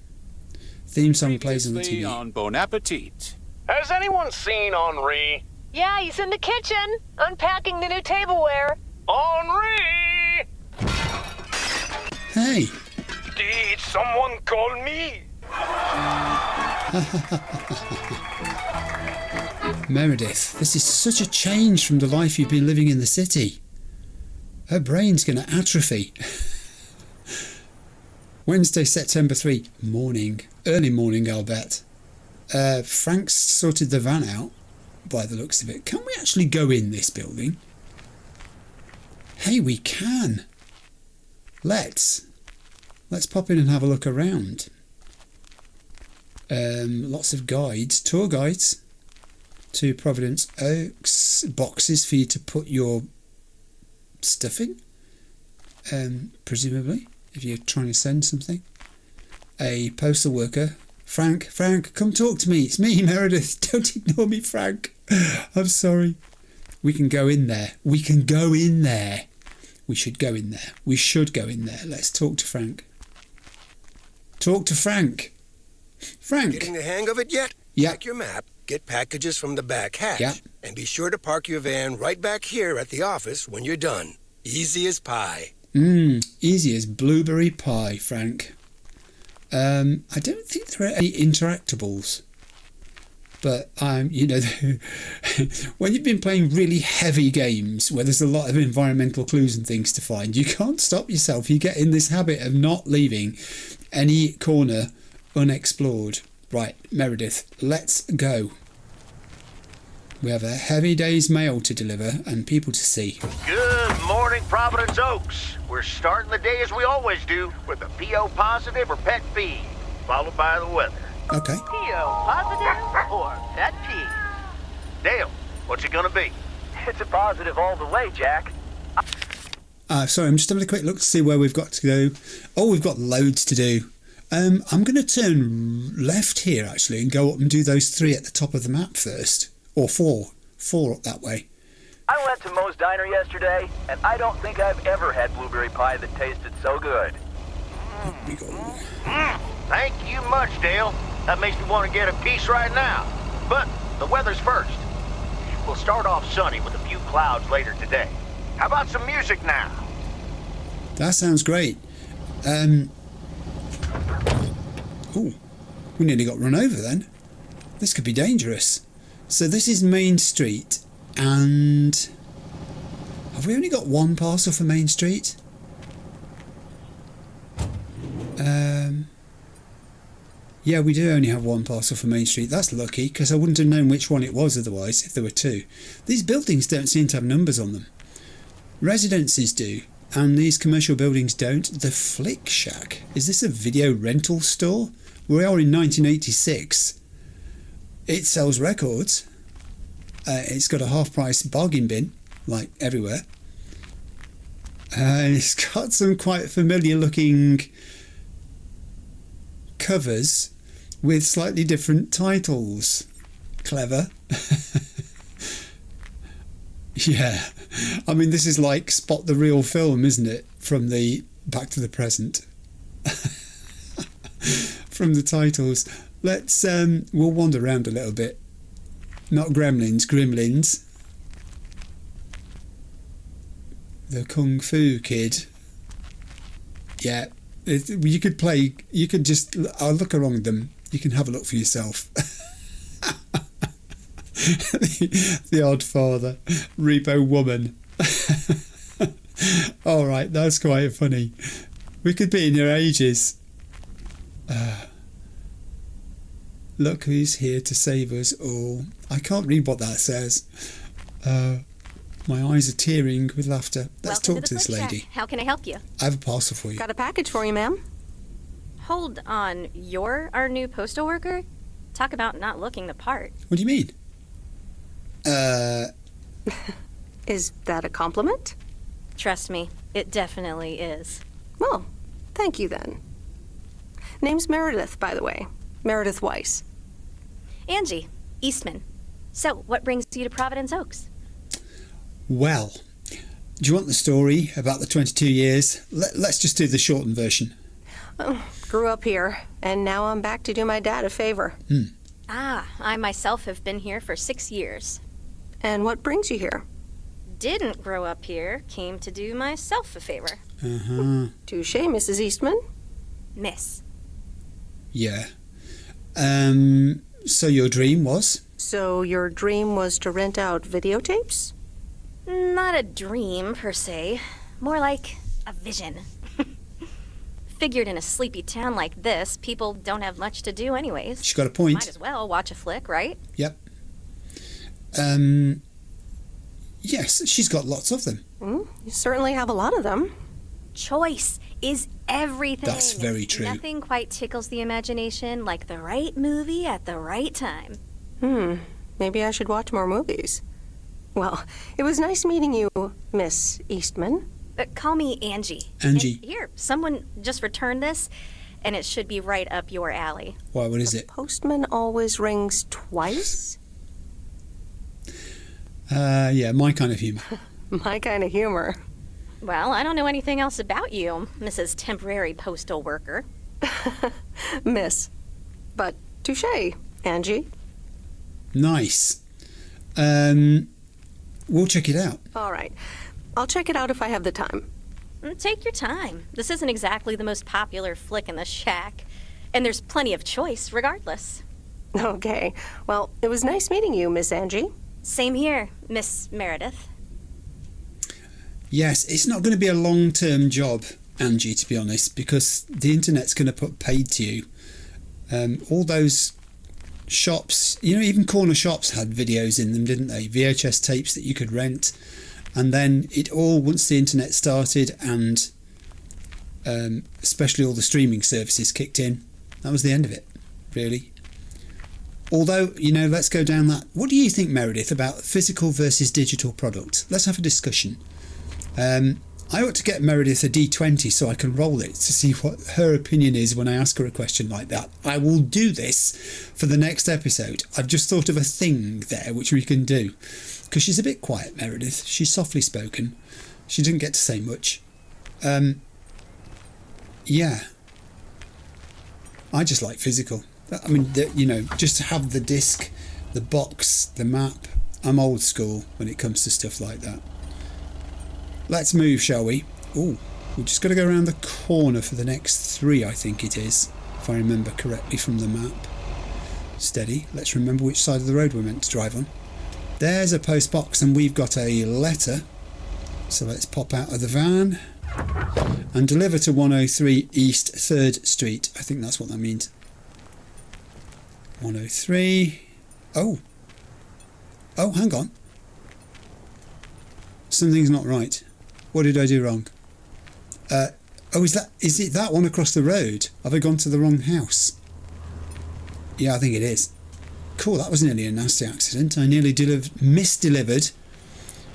Theme song plays on the TV. On Bon Appetit. Has anyone seen Henri? Yeah, he's in the kitchen, unpacking the new tableware. Henri! Hey! Did someone call me? Meredith, this is such a change from the life you've been living in the city. Her brain's going to atrophy. Wednesday, September 3, morning. Early morning, I'll bet. Frank's sorted the van out, by the looks of it. Can we actually go in this building? Hey, we can. Let's pop in and have a look around. Lots of guides, tour guides to Providence Oaks, boxes for you to put your stuff in, presumably, if you're trying to send something. A postal worker. Frank, come talk to me. It's me, Meredith. Don't ignore me, Frank. I'm sorry. We can go in there. We should go in there. We should go in there. Let's talk to Frank. Talk to Frank. Frank. Getting the hang of it yet? Yeah. Check your map, get packages from the back hatch, yeah, and be sure to park your van right back here at the office when you're done. Easy as pie. Easy as blueberry pie, Frank. I don't think there are any interactables. But, you know, when you've been playing really heavy games where there's a lot of environmental clues and things to find, you can't stop yourself. You get in this habit of not leaving any corner unexplored. Right, Meredith, let's go. We have a heavy day's mail to deliver and people to see. Good morning, Providence Oaks. We're starting the day as we always do, with a PO positive or pet peeve, followed by the weather. Okay. PO positive or pet peeve? Dale, what's it gonna be? It's a positive all the way, Jack. Sorry, I'm just having a quick look to see where we've got to go. Oh, we've got loads to do. I'm going to turn left here, actually, and go up and do those 3 at the top of the map first. Or 4 up that way. I went to Moe's Diner yesterday, and I don't think I've ever had blueberry pie that tasted so good. Here we go. Thank you much, Dale. That makes me want to get a piece right now. But the weather's first. We'll start off sunny with a few clouds later today. How about some music now? That sounds great. Oh, we nearly got run over then. This could be dangerous. So this is Main Street, and have we only got one parcel for Main Street? Yeah, we do only have one parcel for Main Street. That's lucky, because I wouldn't have known which one it was otherwise if there were two. These buildings don't seem to have numbers on them. Residences do, and these commercial buildings don't. The Flick Shack. Is this a video rental store? We are in 1986. It sells records. It's got a half-price bargain bin, like everywhere. And it's got some quite familiar-looking covers with slightly different titles. Clever. Yeah. I mean, this is like Spot the Real Film, isn't it? From the Back to the Present. From the titles. Let's, we'll wander around a little bit. Not Gremlins, Gremlins. The Kung Fu Kid. Yeah. You could play, you could just, I'll look around them. You can have a look for yourself. The Odd Father, Repo Woman. All right, that's quite funny. We could be in your ages. Look who's here to save us all. I can't read what that says. My eyes are tearing with laughter. Let's talk to this lady. How can I help you? I have a parcel for you. Got a package for you, ma'am. Hold on, you're our new postal worker? Talk about not looking the part. What do you mean? Is that a compliment? Trust me, it definitely is. Well, thank you then. Name's Meredith, by the way. Meredith Weiss. Angie, Eastman. So, what brings you to Providence Oaks? Well, do you want the story about the 22 years? Let's just do the shortened version. Grew up here, and now I'm back to do my dad a favor. I myself have been here for 6 years. And what brings you here? Didn't grow up here, came to do myself a favor. Touché, Mrs. Eastman. Miss. Yeah. So your dream was? So your dream was to rent out videotapes? Not a dream, per se. More like a vision. Figured in a sleepy town like this, people don't have much to do anyways. She's got a point. Might as well watch a flick, right? Yep. Yes, she's got lots of them. You certainly have a lot of them. Choice is everything. That's very true. Nothing quite tickles the imagination like the right movie at the right time. Maybe I should watch more movies. Well, it was nice meeting you, Miss Eastman. Call me Angie. Angie. And here, someone just returned this, and it should be right up your alley. Why, what is it? Postman always rings twice? Yeah, my kind of humour. My kind of humor. Well, I don't know anything else about you, Mrs. Temporary Postal Worker. Miss. But touché, Angie. Nice. We'll check it out. All right. I'll check it out if I have the time. Take your time. This isn't exactly the most popular flick in the shack, and there's plenty of choice regardless. Okay. Well, it was nice meeting you, Miss Angie. Same here, Miss Meredith. Yes, it's not going to be a long-term job, Angie, to be honest, because the internet's going to put paid to you. All those shops, you know, even corner shops had videos in them, didn't they? VHS tapes that you could rent. And then it all, once the internet started and especially all the streaming services kicked in, that was the end of it, really. Although, you know, let's go down that. What do you think, Meredith, about physical versus digital product? Let's have a discussion. I ought to get Meredith a D20 so I can roll it to see what her opinion is when I ask her a question like that. I will do this for the next episode. I've just thought of a thing there which we can do. Because she's a bit quiet, Meredith. She's softly spoken. She didn't get to say much. Yeah. I just like physical. I mean, you know, just to have the disc, the box, the map. I'm old school when it comes to stuff like that. Let's move, shall we? Oh, we've just got to go around the corner for the next 3, I think it is, if I remember correctly from the map. Steady. Let's remember which side of the road we're meant to drive on. There's a post box and we've got a letter. So let's pop out of the van and deliver to 103 East 3rd Street. I think that's what that means. 103. Oh, hang on. Something's not right. What did I do wrong? Is it that one across the road? Have I gone to the wrong house? Yeah, I think it is. Cool, that was nearly a nasty accident. I nearly misdelivered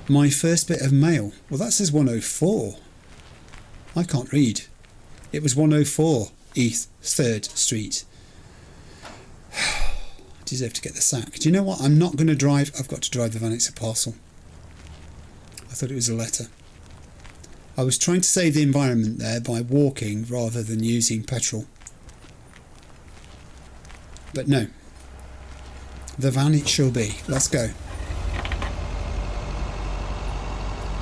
my first bit of mail. Well, that says 104. I can't read. It was 104 East 3rd Street. I deserve to get the sack. Do you know what? I'm not going to drive. I've got to drive the van. It's a parcel. I thought it was a letter. I was trying to save the environment there by walking rather than using petrol. But no. The van it shall be. Let's go.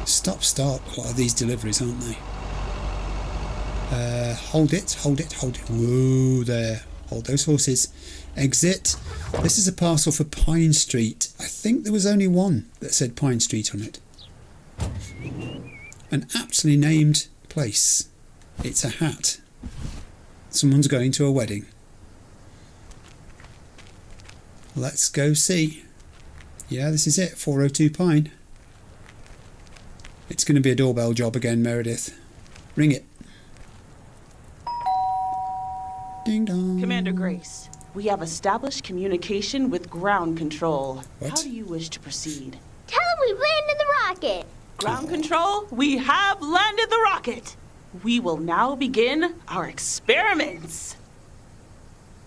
Stop, start. A lot of these deliveries, aren't they? Hold it. Whoa, there. Hold those horses. Exit. This is a parcel for Pine Street. I think there was only one that said Pine Street on it. An aptly named place. It's a hat. Someone's going to a wedding. Let's go see. Yeah, this is it. 402 Pine. It's going to be a doorbell job again, Meredith. Ring it. Ding dong. Commander Grace, we have established communication with ground control. What? How do you wish to proceed? Tell them we've landed the rocket. Ground control, we have landed the rocket. We will now begin our experiments.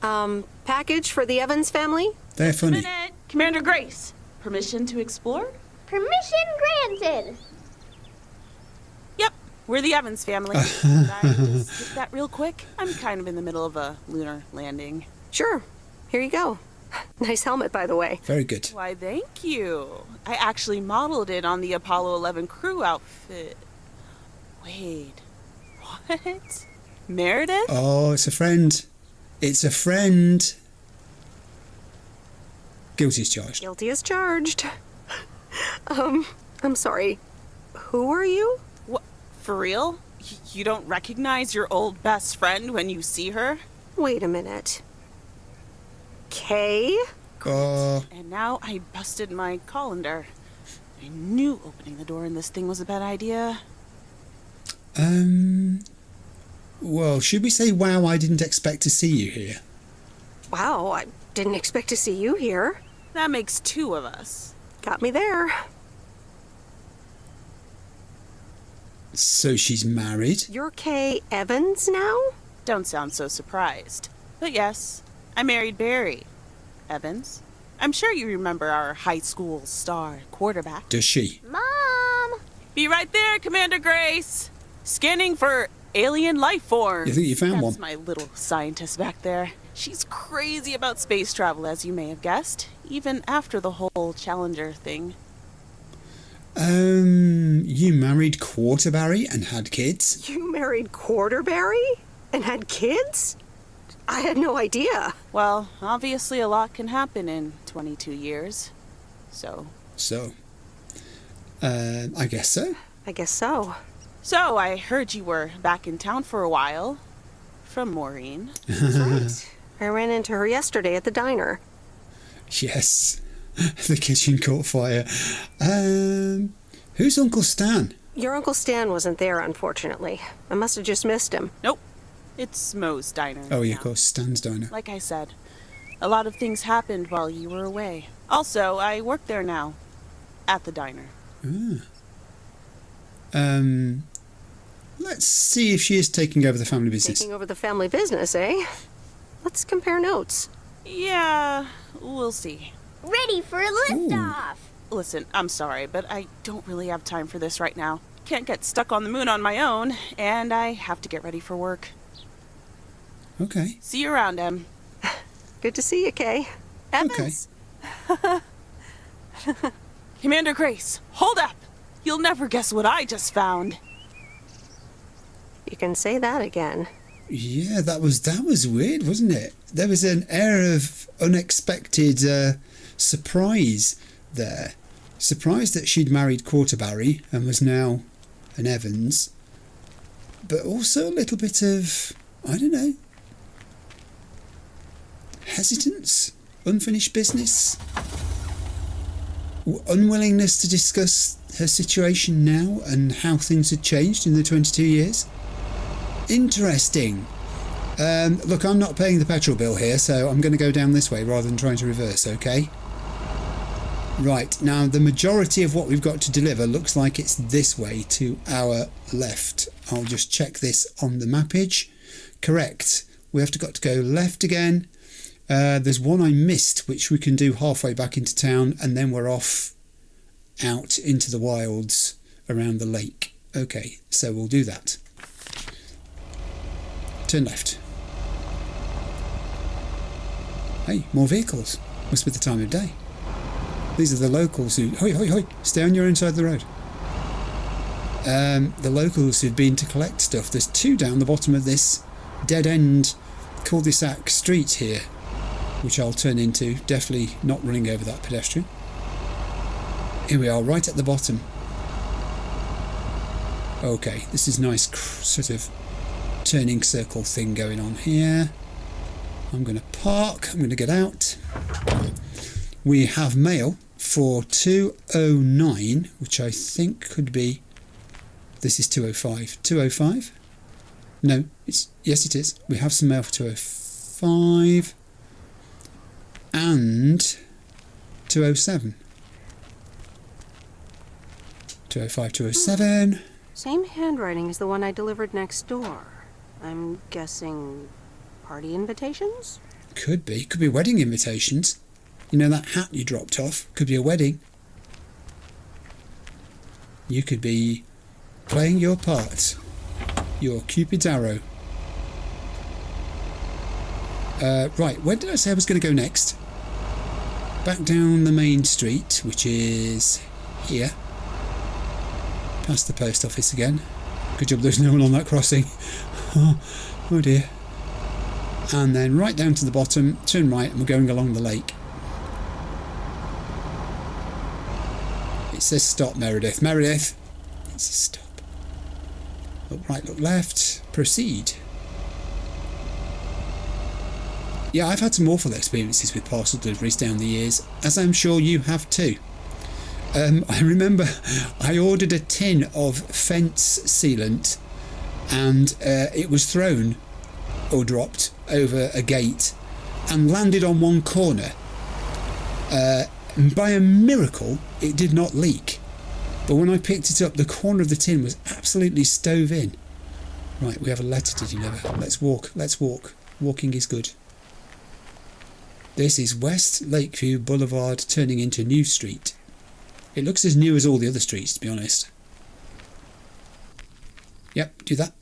Package for the Evans family? They're funny. Minute. Commander Grace, permission to explore? Permission granted. Yep, we're the Evans family. Can I just get that real quick? I'm kind of in the middle of a lunar landing. Sure. Here you go. Nice helmet, by the way. Very good. Why, thank you. I actually modeled it on the Apollo 11 crew outfit. Wait, what? Meredith? Oh, it's a friend. It's a friend. Guilty as charged. Guilty as charged. I'm sorry. Who are you? What? For real? You don't recognize your old best friend when you see her? Wait a minute. Kay? And now I busted my colander. I knew opening the door in this thing was a bad idea. Well, should we say, wow, I didn't expect to see you here? Wow, I didn't expect to see you here. That makes two of us. Got me there. So she's married? You're Kay Evans now? Don't sound so surprised. But yes, I married Barry Evans. I'm sure you remember our high school star quarterback. Does she? Mom! Be right there, Commander Grace. Scanning for alien life forms. You think you found one? That's my little scientist back there. She's crazy about space travel, as you may have guessed, even after the whole Challenger thing. You married Quarterbarry and had kids? You married Quarterbarry and had kids? I had no idea. Well, obviously a lot can happen in 22 years. So, I guess so. I guess so. So, I heard you were back in town for a while. From Maureen. That's right. I ran into her yesterday at the diner. Yes. The kitchen caught fire. Who's Uncle Stan? Your Uncle Stan wasn't there, unfortunately. I must have just missed him. Nope. It's Mo's diner. Oh, yeah, now. of course, Stan's diner. Like I said, a lot of things happened while you were away. Also, I work there now. At the diner. Let's see if she is taking over the family business. Taking over the family business, eh? Let's compare notes. Yeah, we'll see. Ready for a liftoff. Listen, I'm sorry, but I don't really have time for this right now. Can't get stuck on the moon on my own, and I have to get ready for work. Okay. See you around, Em. Good to see you, Kay. Evans. Okay. Commander Grace, hold up! You'll never guess what I just found. You can say that again. Yeah, that was weird, wasn't it? There was an air of unexpected surprise there. Surprised that she'd married Quarterbarry and was now an Evans. But also a little bit of, I don't know, hesitance Unfinished business? Unwillingness to discuss her situation now and how things had changed in the 22 years? Interesting. Look, I'm not paying the petrol bill here, so I'm going to go down this way rather than trying to reverse, okay? Right, now the majority of what we've got to deliver looks like it's this way to our left. I'll just check this on the mappage. Correct. We have got to go left again. There's one I missed, which we can do halfway back into town, and then we're off out into the wilds around the lake. Okay, so we'll do that. Turn left. Hey, more vehicles. Must be the time of day. These are the locals who... Hoi, hoi, hoi. Stay on your own side of the road. The locals who've been to collect stuff. There's two down the bottom of this dead-end cul-de-sac street here, which I'll turn into. Definitely not running over that pedestrian. Here we are, right at the bottom. Okay, this is nice sort of turning circle thing going on here. I'm going to park. I'm going to get out. We have mail for 209, which I think could be... This is 205. 205? No, yes it is. We have some mail for 205 and 207. 205, 207. Same handwriting as the one I delivered next door. I'm guessing party invitations? Could be. Could be wedding invitations. You know that hat you dropped off? Could be a wedding. You could be playing your part. Your Cupid's arrow. Right, where did I say I was going to go next? Back down the main street, which is here. Past the post office again. Good job there's no one on that crossing. Oh dear. And then right down to the bottom, turn right, and we're going along the lake. It says stop, Meredith. Meredith! It says stop. Look right, look left. Proceed. Yeah, I've had some awful experiences with parcel deliveries down the years, as I'm sure you have too. I remember I ordered a tin of fence sealant and it was thrown or dropped over a gate and landed on one corner. And by a miracle, it did not leak. But when I picked it up, the corner of the tin was absolutely stove in. Right, we have a letter to deliver. Let's walk, let's walk. Walking is good. This is West Lakeview Boulevard turning into New Street. It looks as new as all the other streets, to be honest. Yep, do that.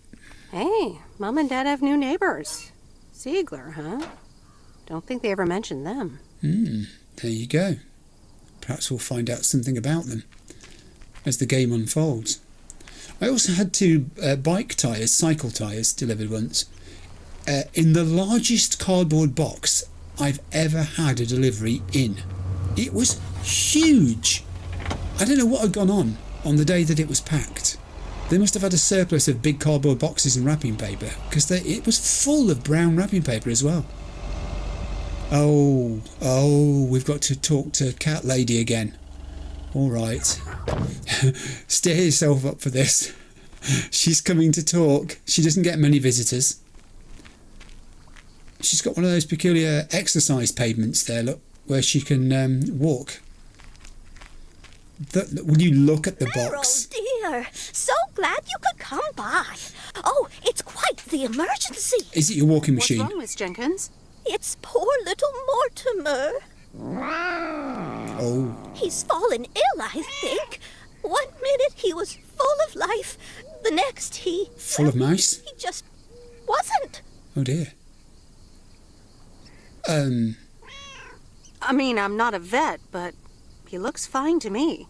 Hey, Mom and Dad have new neighbors. Ziegler, huh? Don't think they ever mentioned them. There you go. Perhaps we'll find out something about them as the game unfolds. I also had two bike tyres, cycle tyres, delivered once. In the largest cardboard box I've ever had a delivery in. It was huge. I don't know what had gone on the day that it was packed. They must have had a surplus of big cardboard boxes and wrapping paper, because it was full of brown wrapping paper as well. Oh, we've got to talk to Cat Lady again. All right. Steer yourself up for this. She's coming to talk. She doesn't get many visitors. She's got one of those peculiar exercise pavements there, look, where she can walk. Will you look at the box? Oh dear, so glad you could come by. Oh, it's quite the emergency. Is it your walking machine? What's wrong, Miss Jenkins? It's poor little Mortimer. Oh. He's fallen ill, I think. 1 minute he was full of life, the next he... Full of mice? He just wasn't. Oh dear. I mean, I'm not a vet, but he looks fine to me.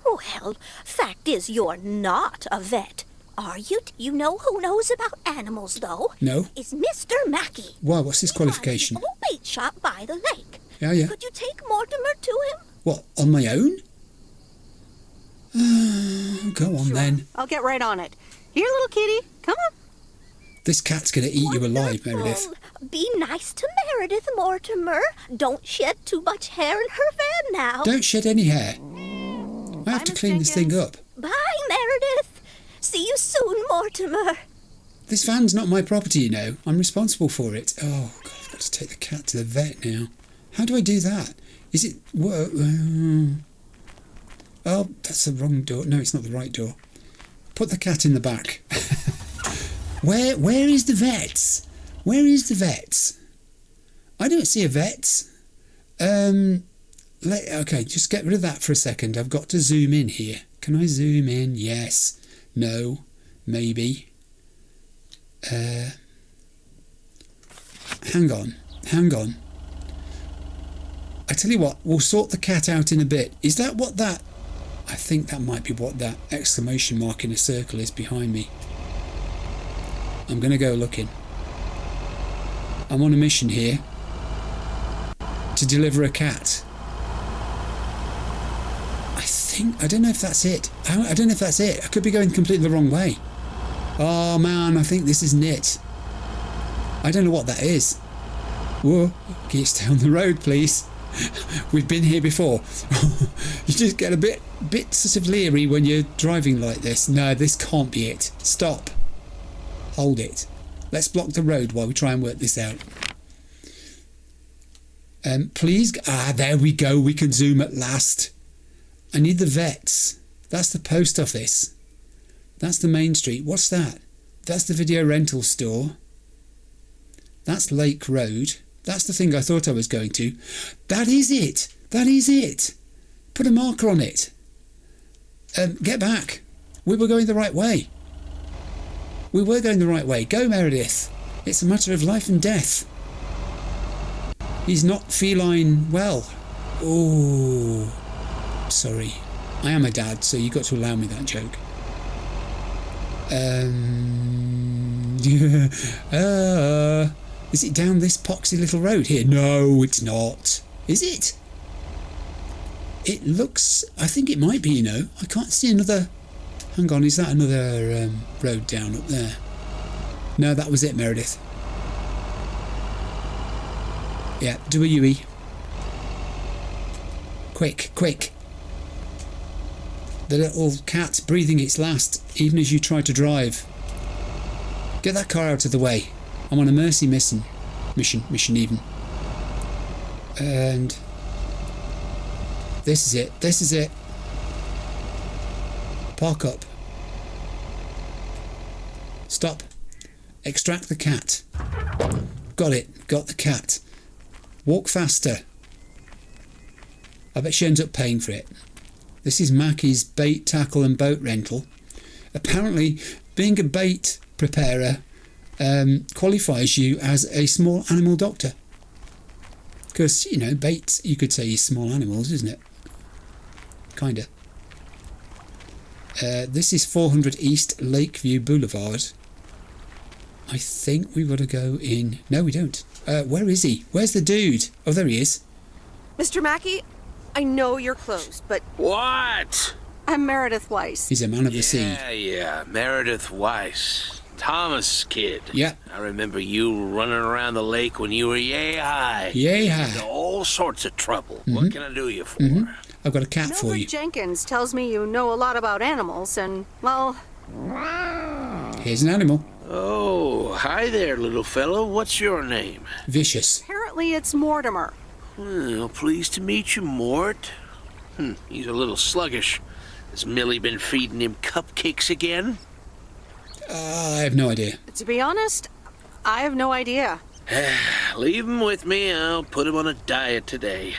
Well, fact is you're not a vet, are you? You know who knows about animals, though? No. Is Mr. Mackey. Why, what's his qualification? He runs the old bait shop by the lake. Yeah. Could you take Mortimer to him? What, on my own? Go on, then. I'll get right on it. Here, little kitty, come on. This cat's going to eat you alive, Meredith. Be nice to Meredith, Mortimer. Don't shed too much hair in her van now. Don't shed any hair. I have to clean this thing up. Bye, Meredith. See you soon, Mortimer. This van's not my property, you know. I'm responsible for it. Oh, God, I've got to take the cat to the vet now. How do I do that? Is it... Oh, that's the wrong door. No, it's not the right door. Put the cat in the back. Where is the vets? Where is the vets? I don't see a vets. Okay, just get rid of that for a second. I've got to zoom in here. Can I zoom in? Yes. No. Maybe. Hang on. I tell you what, we'll sort the cat out in a bit. Is that what that... I think that might be what that exclamation mark in a circle is behind me. I'm going to go looking. I'm on a mission here to deliver a cat. I don't know if that's it. I don't know if that's it. I could be going completely the wrong way. Oh man, I think this isn't it. I don't know what that is. Whoa, can you stay on the road, please? We've been here before. You just get a bit sort of leery when you're driving like this. No, this can't be it. Stop. Hold it. Let's block the road while we try and work this out. Please. There we go. We can zoom at last. I need the vets. That's the post office. That's the main street. What's that? That's the video rental store. That's Lake Road. That's the thing I thought I was going to. That is it. That is it. Put a marker on it. Get back. We were going the right way. We were going the right way. Go, Meredith. It's a matter of life and death. He's not feline well. Oh, sorry. I am a dad, so you got to allow me that joke. Is it down this poxy little road here? No, it's not. Is it? It looks... I think it might be, you know. I can't see another... Hang on, is that another road down up there? No, that was it, Meredith. Yeah, do a Yui. Quick, quick. The little cat's breathing its last, even as you try to drive. Get that car out of the way. I'm on a mercy mission even. And this is it. Park up. Stop. Extract the cat. Got it. Got the cat. Walk faster. I bet she ends up paying for it. This is Mackie's bait, tackle and boat rental. Apparently, being a bait preparer qualifies you as a small animal doctor. Because, you know, bait, you could say, is small animals, isn't it? Kinda. This is 400 East Lakeview Boulevard. I think we've got to go in... No, we don't. Where is he? Where's the dude? Oh, there he is. Mr. Mackey, I know you're closed, but... What? I'm Meredith Weiss. He's a man of the sea. Yeah, Meredith Weiss. Thomas' kid. Yeah. I remember you running around the lake when you were yay high. Yay high. Into all sorts of trouble. Mm-hmm. What can I do you for? Mm-hmm. I've got a cat for you. Jenkins tells me you know a lot about animals, and, well... Here's an animal. Oh, hi there, little fellow. What's your name? Vicious. Apparently it's Mortimer. Well, pleased to meet you, Mort. He's a little sluggish. Has Millie been feeding him cupcakes again? I have no idea. To be honest, I have no idea. Leave him with me. I'll put him on a diet today.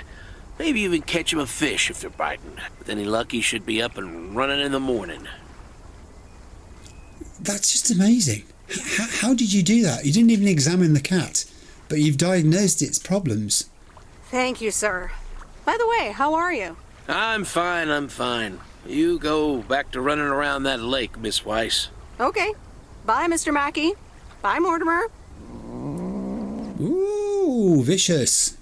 Maybe even catch him a fish if they're biting. With any luck, he should be up and running in the morning. That's just amazing. How did you do that? You didn't even examine the cat, but you've diagnosed its problems. Thank you, sir. By the way, how are you? I'm fine. You go back to running around that lake, Miss Weiss. Okay. Bye, Mr. Mackey. Bye, Mortimer. Ooh, vicious.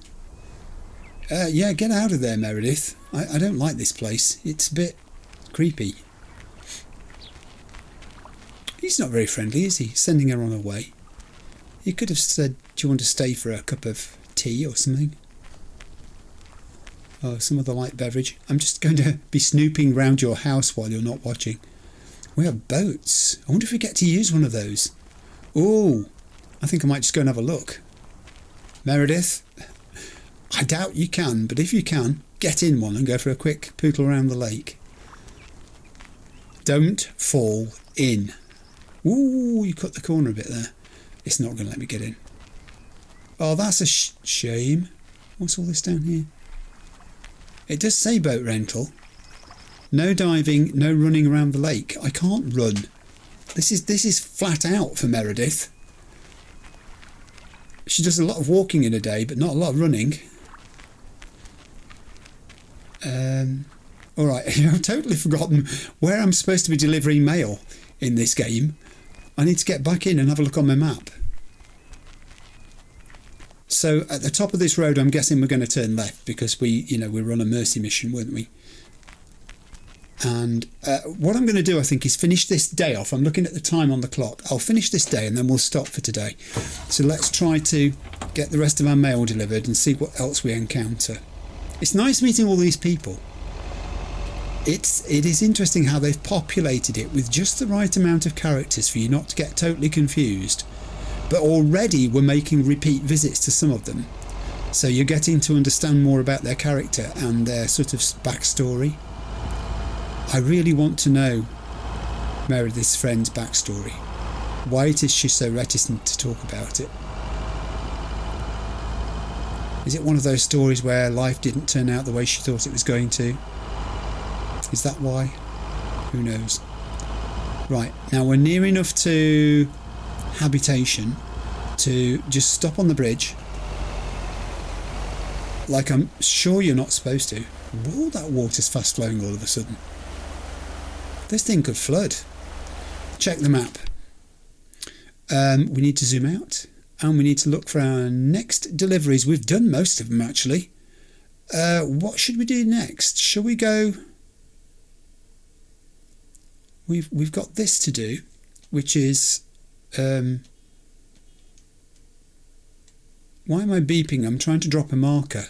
Yeah, get out of there, Meredith. I don't like this place. It's a bit creepy. He's not very friendly, is he? Sending her on her way. You could have said, do you want to stay for a cup of tea or something? Oh, some other light beverage. I'm just going to be snooping round your house while you're not watching. We have boats. I wonder if we get to use one of those. Oh, I think I might just go and have a look. Meredith, I doubt you can, but if you can, get in one and go for a quick pootle around the lake. Don't fall in. Ooh, you cut the corner a bit there. It's not going to let me get in. Oh, that's a shame. What's all this down here? It does say boat rental. No diving, no running around the lake. I can't run. This is flat out for Meredith. She does a lot of walking in a day, but not a lot of running. Alright, I've totally forgotten where I'm supposed to be delivering mail in this game. I need to get back in and have a look on my map. So at the top of this road, I'm guessing we're going to turn left because we were on a mercy mission, weren't we? And what I'm going to do, I think, is finish this day off. I'm looking at the time on the clock. I'll finish this day and then we'll stop for today. So let's try to get the rest of our mail delivered and see what else we encounter. It's nice meeting all these people. It is interesting how they've populated it with just the right amount of characters for you not to get totally confused. But already we're making repeat visits to some of them. So you're getting to understand more about their character and their sort of backstory. I really want to know Meredith's friend's backstory. Why it is she's so reticent to talk about it. Is it one of those stories where life didn't turn out the way she thought it was going to? Is that why? Who knows? Right, now we're near enough to habitation to just stop on the bridge. Like I'm sure you're not supposed to. Whoa, that water's fast flowing all of a sudden. This thing could flood. Check the map. We need to zoom out and we need to look for our next deliveries. We've done most of them actually. What should we do next? Shall we go... We've got this to do, which is... why am I beeping? I'm trying to drop a marker.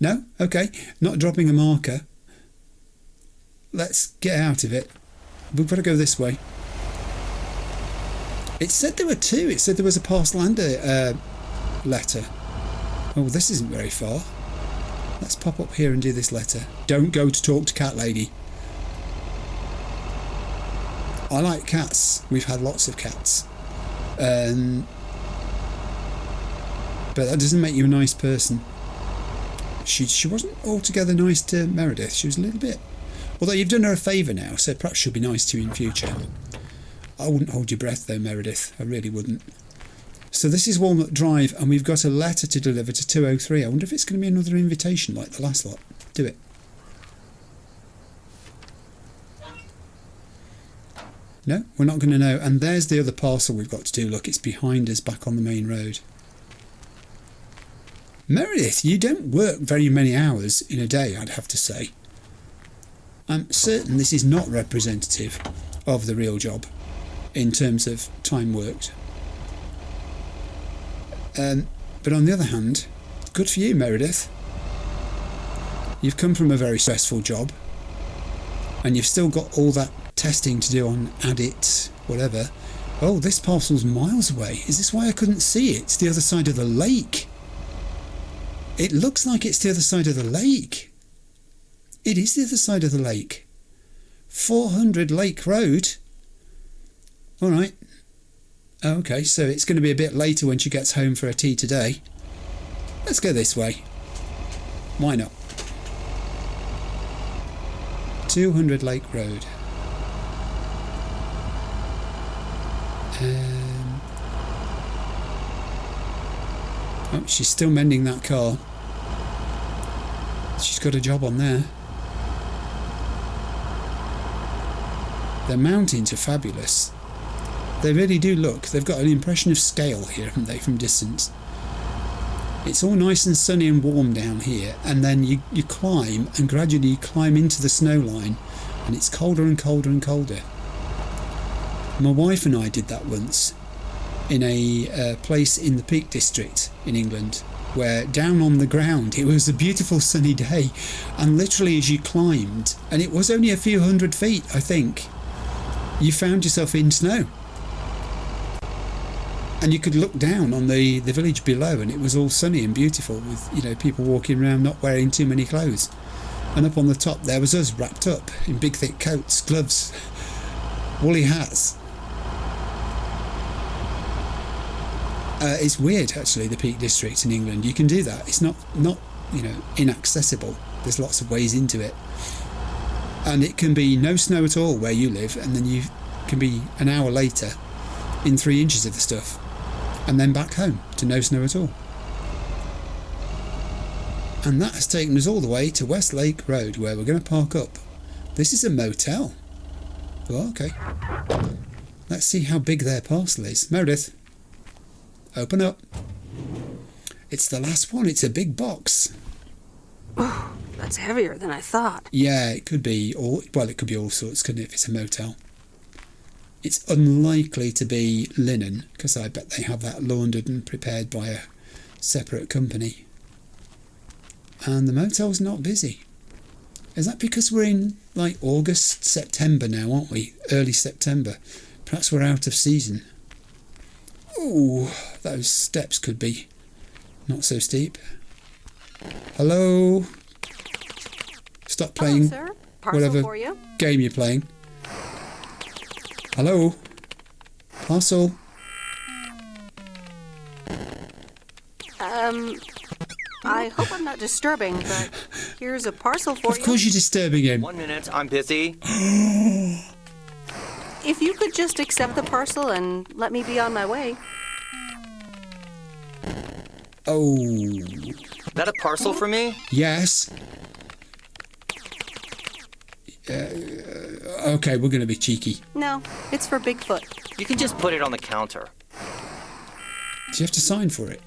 No? Okay. Not dropping a marker. Let's get out of it. We've got to go this way. It said there were two. It said there was a parcel and a letter. Oh, this isn't very far. Let's pop up here and do this letter. Don't go to talk to Cat Lady. I like cats. We've had lots of cats. But that doesn't make you a nice person. She wasn't altogether nice to Meredith. She was a little bit... Although you've done her a favour now, so perhaps she'll be nice to you in future. I wouldn't hold your breath though, Meredith. I really wouldn't. So this is Walnut Drive, and we've got a letter to deliver to 203. I wonder if it's going to be another invitation like the last lot. Do it. No, we're not going to know. And there's the other parcel we've got to do. Look, it's behind us back on the main road. Meredith, you don't work very many hours in a day, I'd have to say. I'm certain this is not representative of the real job in terms of time worked. But on the other hand, good for you, Meredith. You've come from a very stressful job and you've still got all that testing to do on Adit, whatever. Oh, this parcel's miles away. Is this why I couldn't see it? It's the other side of the lake. It looks like it's the other side of the lake. It is the other side of the lake. 400 Lake Road. All right. Okay, so it's going to be a bit later when she gets home for her tea today. Let's go this way. Why not? 200 Lake Road. Oh, she's still mending that car. She's got a job on there. The mountains are fabulous. They really do look. They've got an impression of scale here, haven't they, from distance? It's all nice and sunny and warm down here, and then you climb, and gradually you climb into the snow line, and it's colder and colder and colder. My wife and I did that once. in a place in the Peak District in England, where down on the ground it was a beautiful sunny day, and literally as you climbed, and it was only a few hundred feet, I think, you found yourself in snow. And you could look down on the village below, and it was all sunny and beautiful, with, you know, people walking around not wearing too many clothes. And up on the top there was us, wrapped up in big thick coats, gloves, woolly hats. It's weird, actually, the Peak District in England. You can do that. It's not you know, inaccessible. There's lots of ways into it. And it can be no snow at all where you live, and then you can be an hour later in 3 inches of the stuff, and then back home to no snow at all. And that has taken us all the way to Westlake Road, where we're going to park up. This is a motel. Well, okay. Let's see how big their parcel is. Meredith, open up. It's the last one. It's a big box. Oh, that's heavier than I thought. Yeah, it could be all. Well, it could be all sorts, couldn't it? If it's a motel. It's unlikely to be linen, because I bet they have that laundered and prepared by a separate company. And the motel's not busy. Is that because we're in, like, August, September now, aren't we? Early September. Perhaps we're out of season. Ooh, those steps could be not so steep. Hello? Stop playing. Hello, sir. Parcel whatever for you. Game you're playing. Hello? Parcel? I hope I'm not disturbing, but here's a parcel for you. Of course you're disturbing him. 1 minute, I'm busy. If you could just accept the parcel and let me be on my way. Oh. That a parcel for me? Yes. Okay, we're going to be cheeky. No, it's for Bigfoot. You can just put it on the counter. Do you have to sign for it?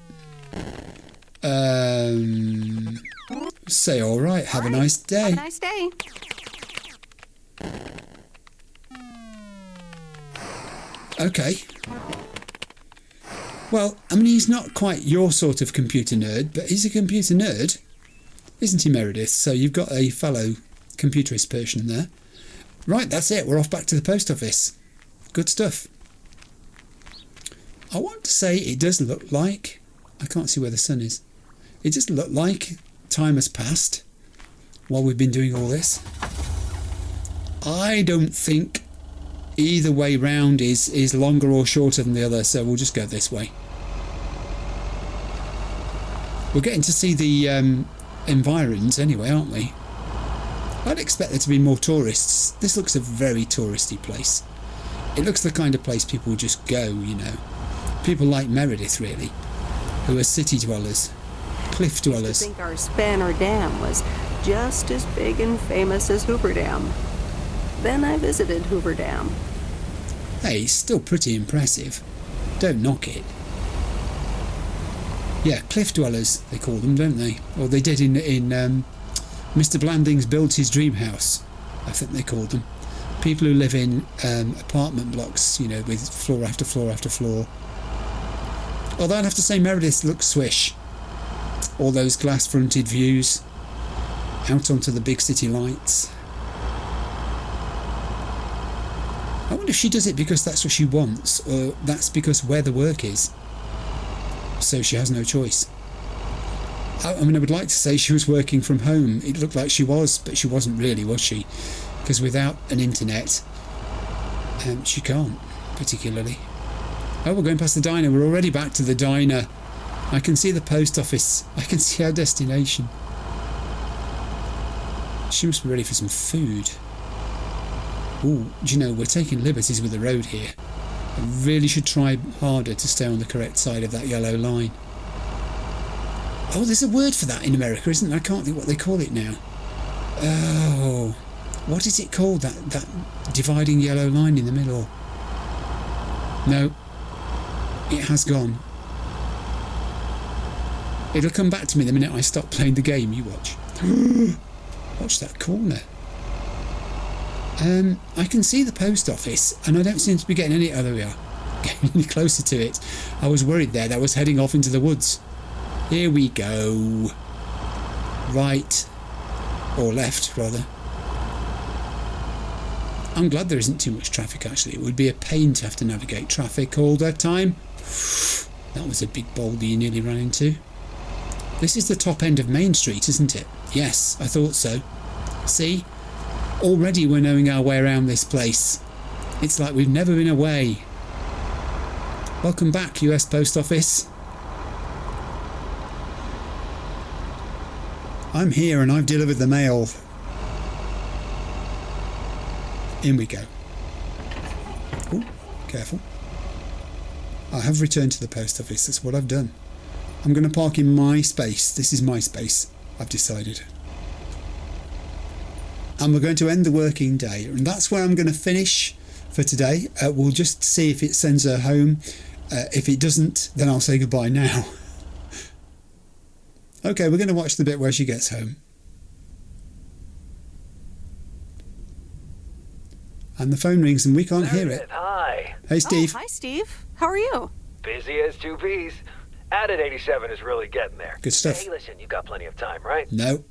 Say all right. Have a nice day. Have a nice day. Okay. Well, I mean, he's not quite your sort of computer nerd, but he's a computer nerd, isn't he, Meredith? So you've got a fellow computerist person there. Right, that's it. We're off back to the post office. Good stuff. I want to say it does look like... I can't see where the sun is. It does look like time has passed while we've been doing all this. I don't think either way round is longer or shorter than the other, so we'll just go this way. We're getting to see the environs anyway, aren't we? I'd expect there to be more tourists. This looks a very touristy place. It looks the kind of place people will just go, you know. People like Meredith, really, who are city dwellers, cliff dwellers. I think our Spanner Dam was just as big and famous as Hoover Dam. Then I visited Hoover Dam. Hey, it's still pretty impressive. Don't knock it. Yeah, cliff dwellers, they call them, don't they? Or they did in Mr. Blandings Builds His Dream House, I think they called them. People who live in apartment blocks, you know, with floor after floor after floor. Although I'd have to say Meredith looks swish. All those glass-fronted views out onto the big city lights. I wonder if she does it because that's what she wants, or that's because where the work is. So she has no choice. I mean, I would like to say she was working from home. It looked like she was, but she wasn't really, was she? Because without an internet, she can't, particularly. Oh, we're going past the diner. We're already back to the diner. I can see the post office. I can see our destination. She must be ready for some food. Ooh, do you know, we're taking liberties with the road here. I really should try harder to stay on the correct side of that yellow line. Oh, there's a word for that in America, isn't there? I can't think what they call it now. Oh, what is it called, that dividing yellow line in the middle? No, it has gone. It'll come back to me the minute I stop playing the game. You watch. Watch that corner. I can see the post office, and I don't seem to be getting any... Oh, there we are. getting any closer to it. I was worried there that I was heading off into the woods. Here we go. Right. Or left, rather. I'm glad there isn't too much traffic, actually. It would be a pain to have to navigate traffic all the time. That was a big boulder you nearly ran into. This is the top end of Main Street, isn't it? Yes, I thought so. See? Already we're knowing our way around this place. It's like we've never been away. Welcome back, US Post Office. I'm here and I've delivered the mail. In we go. Oh, careful. I have returned to the post office. That's what I've done. I'm going to park in my space. This is my space, I've decided. And we're going to end the working day. And that's where I'm going to finish for today. We'll just see if it sends her home. If it doesn't, then I'll say goodbye now. Okay, we're going to watch the bit where she gets home. And the phone rings and we can't hear it. Hi. Hey, Steve. Oh, hi, Steve. How are you? Busy as two peas. Added 87 is really getting there. Good stuff. Hey, listen, you got plenty of time, right? No.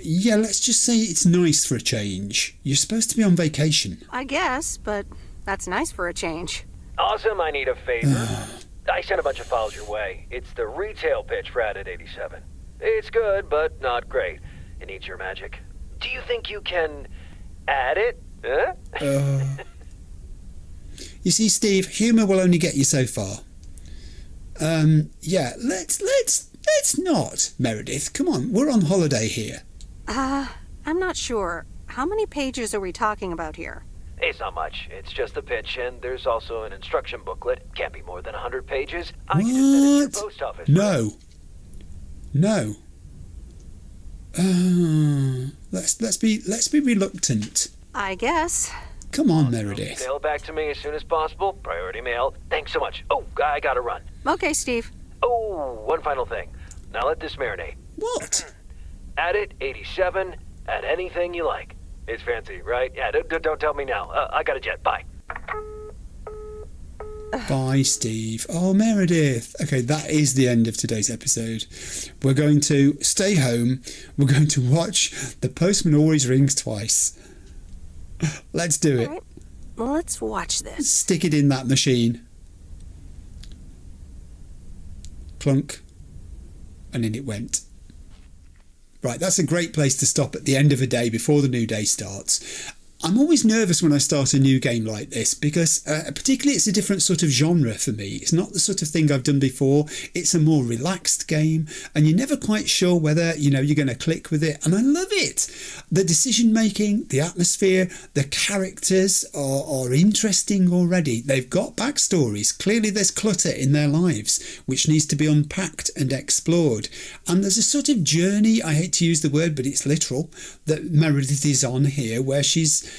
Yeah, let's just say it's nice for a change. You're supposed to be on vacation. I guess, but that's nice for a change. Awesome, I need a favor. I sent a bunch of files your way. It's the retail pitch for Added 87. It's good, but not great. It needs your magic. Do you think you can add it? Huh? You see, Steve, humour will only get you so far. Yeah, let's not, Meredith. Come on, we're on holiday here. I'm not sure. How many pages are we talking about here? It's not much. It's just a pitch, and there's also an instruction booklet. Can't be more than 100 pages. I can just send it to your post office. No. No. Let's be reluctant. I guess. Come on, Meredith. Mail back to me as soon as possible. Priority mail. Thanks so much. Oh, I gotta run. Okay, Steve. Oh, one final thing. Now let this marinate. What? Add it 87. Add anything you like. It's fancy, right? Yeah, don't tell me now. I got a jet. Bye. Bye, Steve. Oh, Meredith. Okay, that is the end of today's episode. We're going to stay home. We're going to watch The Postman Always Rings Twice. Let's do it. All right. Well, let's watch this. Stick it in that machine. Plunk. And in it went. Right, that's a great place to stop at the end of a day before the new day starts. I'm always nervous when I start a new game like this because particularly it's a different sort of genre for me. It's not the sort of thing I've done before. It's a more relaxed game and you're never quite sure whether, you're going to click with it. And I love it. The decision making, the atmosphere, the characters are interesting already. They've got backstories. Clearly there's clutter in their lives which needs to be unpacked and explored. And there's a sort of journey, I hate to use the word, but it's literal, that Meredith is on here where she's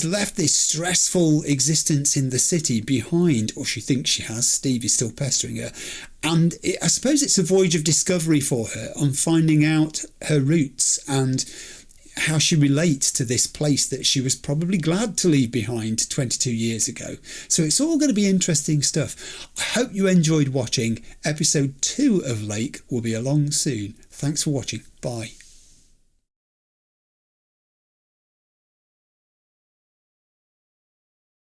left this stressful existence in the city behind, or she thinks she has. Steve is still pestering her. And I suppose it's a voyage of discovery for her on finding out her roots and how she relates to this place that she was probably glad to leave behind 22 years ago. So it's all going to be interesting stuff. I hope you enjoyed watching. Episode 2 of Lake will be along soon. Thanks for watching. Bye.